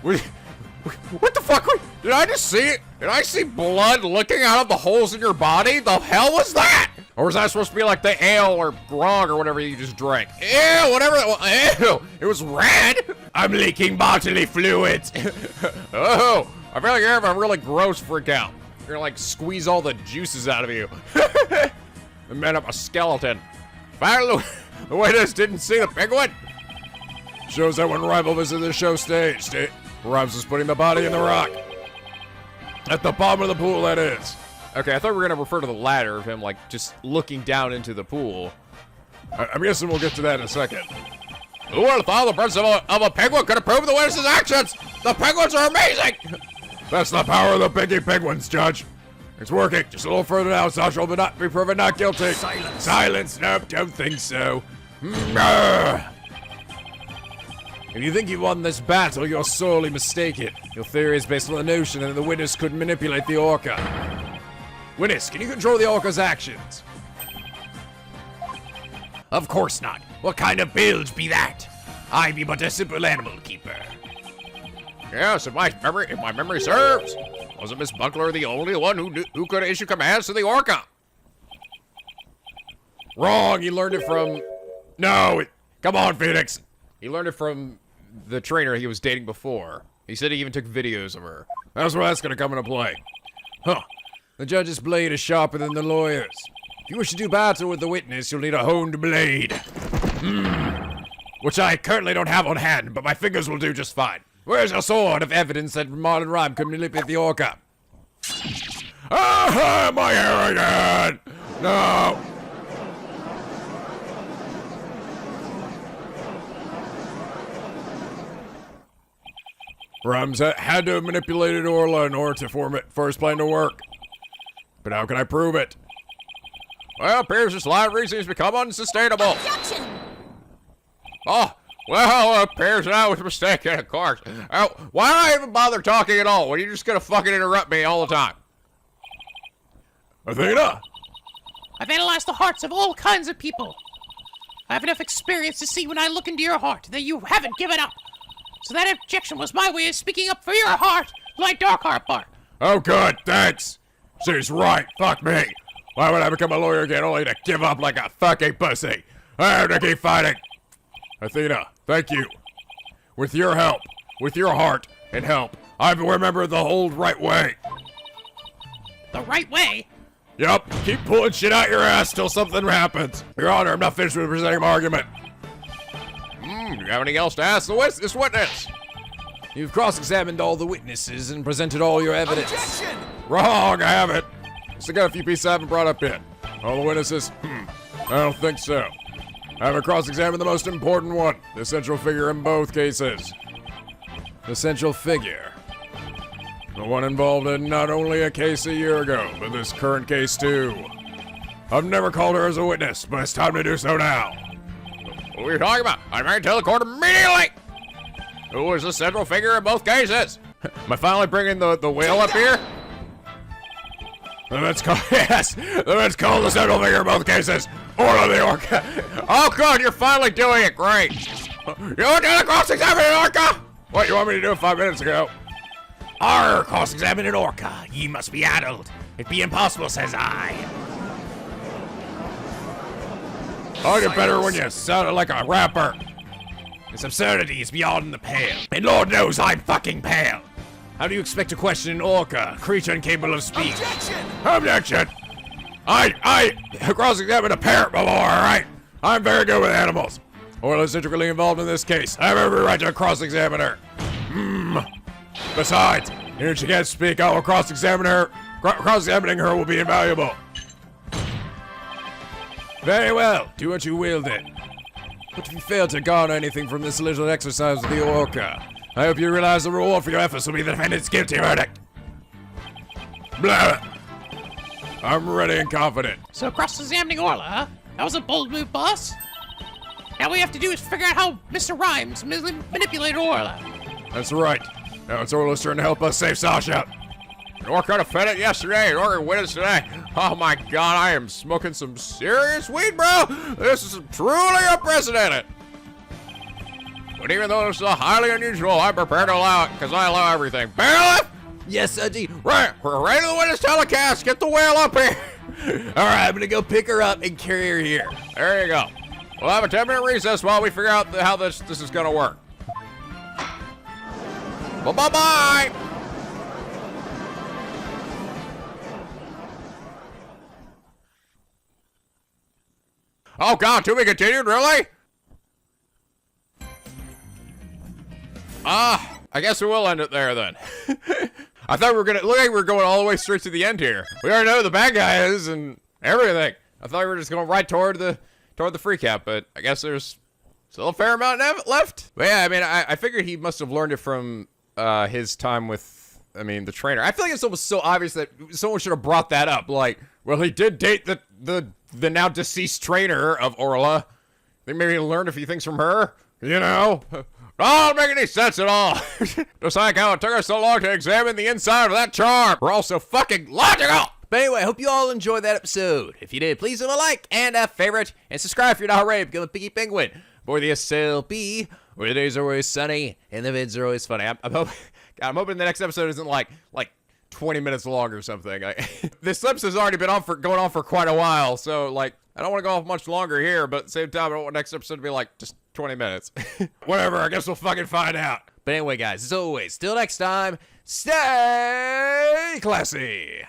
What the fuck? Did I just see it? Did I see blood looking out of the holes in your body? The hell was that? Or was that supposed to be like the ale or grog or whatever you just drank? Ew, whatever. Ew, it was red. I'm leaking bodily fluids. Oh, I feel like you're having a really gross freak out. You're gonna like squeeze all the juices out of you. And man up a skeleton. Finally, the witness didn't see the penguin. Shows that when Rival visited the show stage, Rhymes was putting the body in the rock. At the bottom of the pool, that is. Okay, I thought we were gonna refer to the ladder of him like just looking down into the pool. I'm guessing we'll get to that in a second. Who would have thought the presence of a penguin could approve the witness's actions? The penguins are amazing! That's the power of the piggy penguins, Judge. It's working. Just a little further now, Sasha will not be proven not guilty. Silence. Silence. Nope, don't think so. If you think you won this battle, you're sorely mistaken. Your theory is based on the notion that the witness could manipulate the orca. Witness, can you control the orca's actions? Of course not. What kind of bilge be that? I be but a simple animal keeper. Yes, if my memory serves, wasn't Miss Buckler the only one who could issue commands to the orca? Wrong. He learned it from. No. Come on, Phoenix. He learned it from the trainer he was dating before. He said he even took videos of her. That's where that's gonna come into play. Huh. The judge's blade is sharper than the lawyer's. If you wish to do battle with the witness, you'll need a honed blade. Which I currently don't have on hand, but my fingers will do just fine. Where's your sword of evidence that Marlon Rhyme could manipulate the orca? Ah, my hair again! No! Rhymes had to have manipulated Orla in order for his plan to work. But how can I prove it? Well, appears this line of reasoning has become unsustainable. Objection! Oh, well, it appears I was mistaken, of course. Why do I even bother talking at all when you're just gonna fucking interrupt me all the time? Athena? I've analyzed the hearts of all kinds of people. I have enough experience to see when I look into your heart that you haven't given up. So that objection was my way of speaking up for your heart, like dark heart part. Oh, good, thanks. She's right, fuck me. Why would I become a lawyer again only to give up like a fucking pussy? I have to keep fighting. Athena, thank you. With your help, with your heart and help, I've remembered the whole right way. The right way? Yup, keep pulling shit out your ass till something happens. Your Honor, I'm not finished with presenting my argument. Do you have anything else to ask this witness? You've cross-examined all the witnesses and presented all your evidence. Objection! Wrong, I haven't. Still got a few pieces I haven't brought up yet. All the witnesses? I don't think so. I haven't cross-examined the most important one, the central figure in both cases. The central figure. The one involved in not only a case a year ago, but this current case too. I've never called her as a witness, but it's time to do so now. What are you talking about? I'm going to tell the court immediately. Who was the central figure in both cases? Am I finally bringing the whale up here? Let's call, yes, let's call the central figure in both cases. Orla the Orca. Oh, good, you're finally doing it. Great. You want to cross-examine an Orca? What, you want me to do it 5 minutes ago? Arr, cross-examining Orca. Ye must be addled. It be impossible, says I. I get better when you sounded like a rapper. This absurdity is beyond the pale. And Lord knows I'm fucking pale. How do you expect to question an orca, creature incapable of speech? Objection! I cross-examined a parrot before, alright? I'm very good with animals. Orla's intricately involved in this case. I have every right to cross-examine her. Besides, if she can't speak, I will cross-examine her. Cross-examining her will be invaluable. Very well, do what you will then. But if you fail to garner anything from this little exercise with the orca, I hope you realize the reward for your efforts will be the defendant's guilty verdict. Blah. I'm ready and confident. So cross-examining Orla, huh? That was a bold move, boss. Now all we have to do is figure out how Mr. Rhymes manipulated Orla. That's right. Now it's Orla's turn to help us save Sasha. Orca defendant yesterday, Orca witness today. Oh my god, I am smoking some serious weed, bro. This is truly unprecedented. But even though this is highly unusual, I'm prepared to allow it, because I allow everything. Bailiff! Yes, Sudgy. Right, we're ready to the witness telecast. Get the whale up here. Alright, I'm gonna go pick her up and carry her here. There you go. We'll have a 10-minute recess while we figure out how this is gonna work. Well, bye-bye! Oh god, to be continued, really? I guess we will end it there then. I thought we were gonna, look like we were going all the way straight to the end here. We already know who the bad guy is and everything. I thought we were just going right toward the free cap, but I guess there's still a fair amount left. But yeah, I mean, I figured he must have learned it from his time with, I mean, the trainer. I feel like it's almost so obvious that someone should have brought that up. Like, well, he did date the now deceased trainer of Orla. I think maybe he learned a few things from her, you know? Don't make any sense at all. Just like how it took us so long to examine the inside of that charm. We're all so fucking logical. But anyway, I hope you all enjoyed that episode. If you did, please leave a like and a favorite, and subscribe if you're not already. Become a Piggy Penguin for the SLP, where the days are always sunny and the vids are always funny. I'm hoping the next episode isn't like 20 minutes long or something. This episode's already been going on for quite a while, so like I don't want to go off much longer here, but at the same time, I don't want the next episode to be like just 20 minutes. Whatever, I guess we'll fucking find out. But anyway, guys, as always, till next time, stay classy.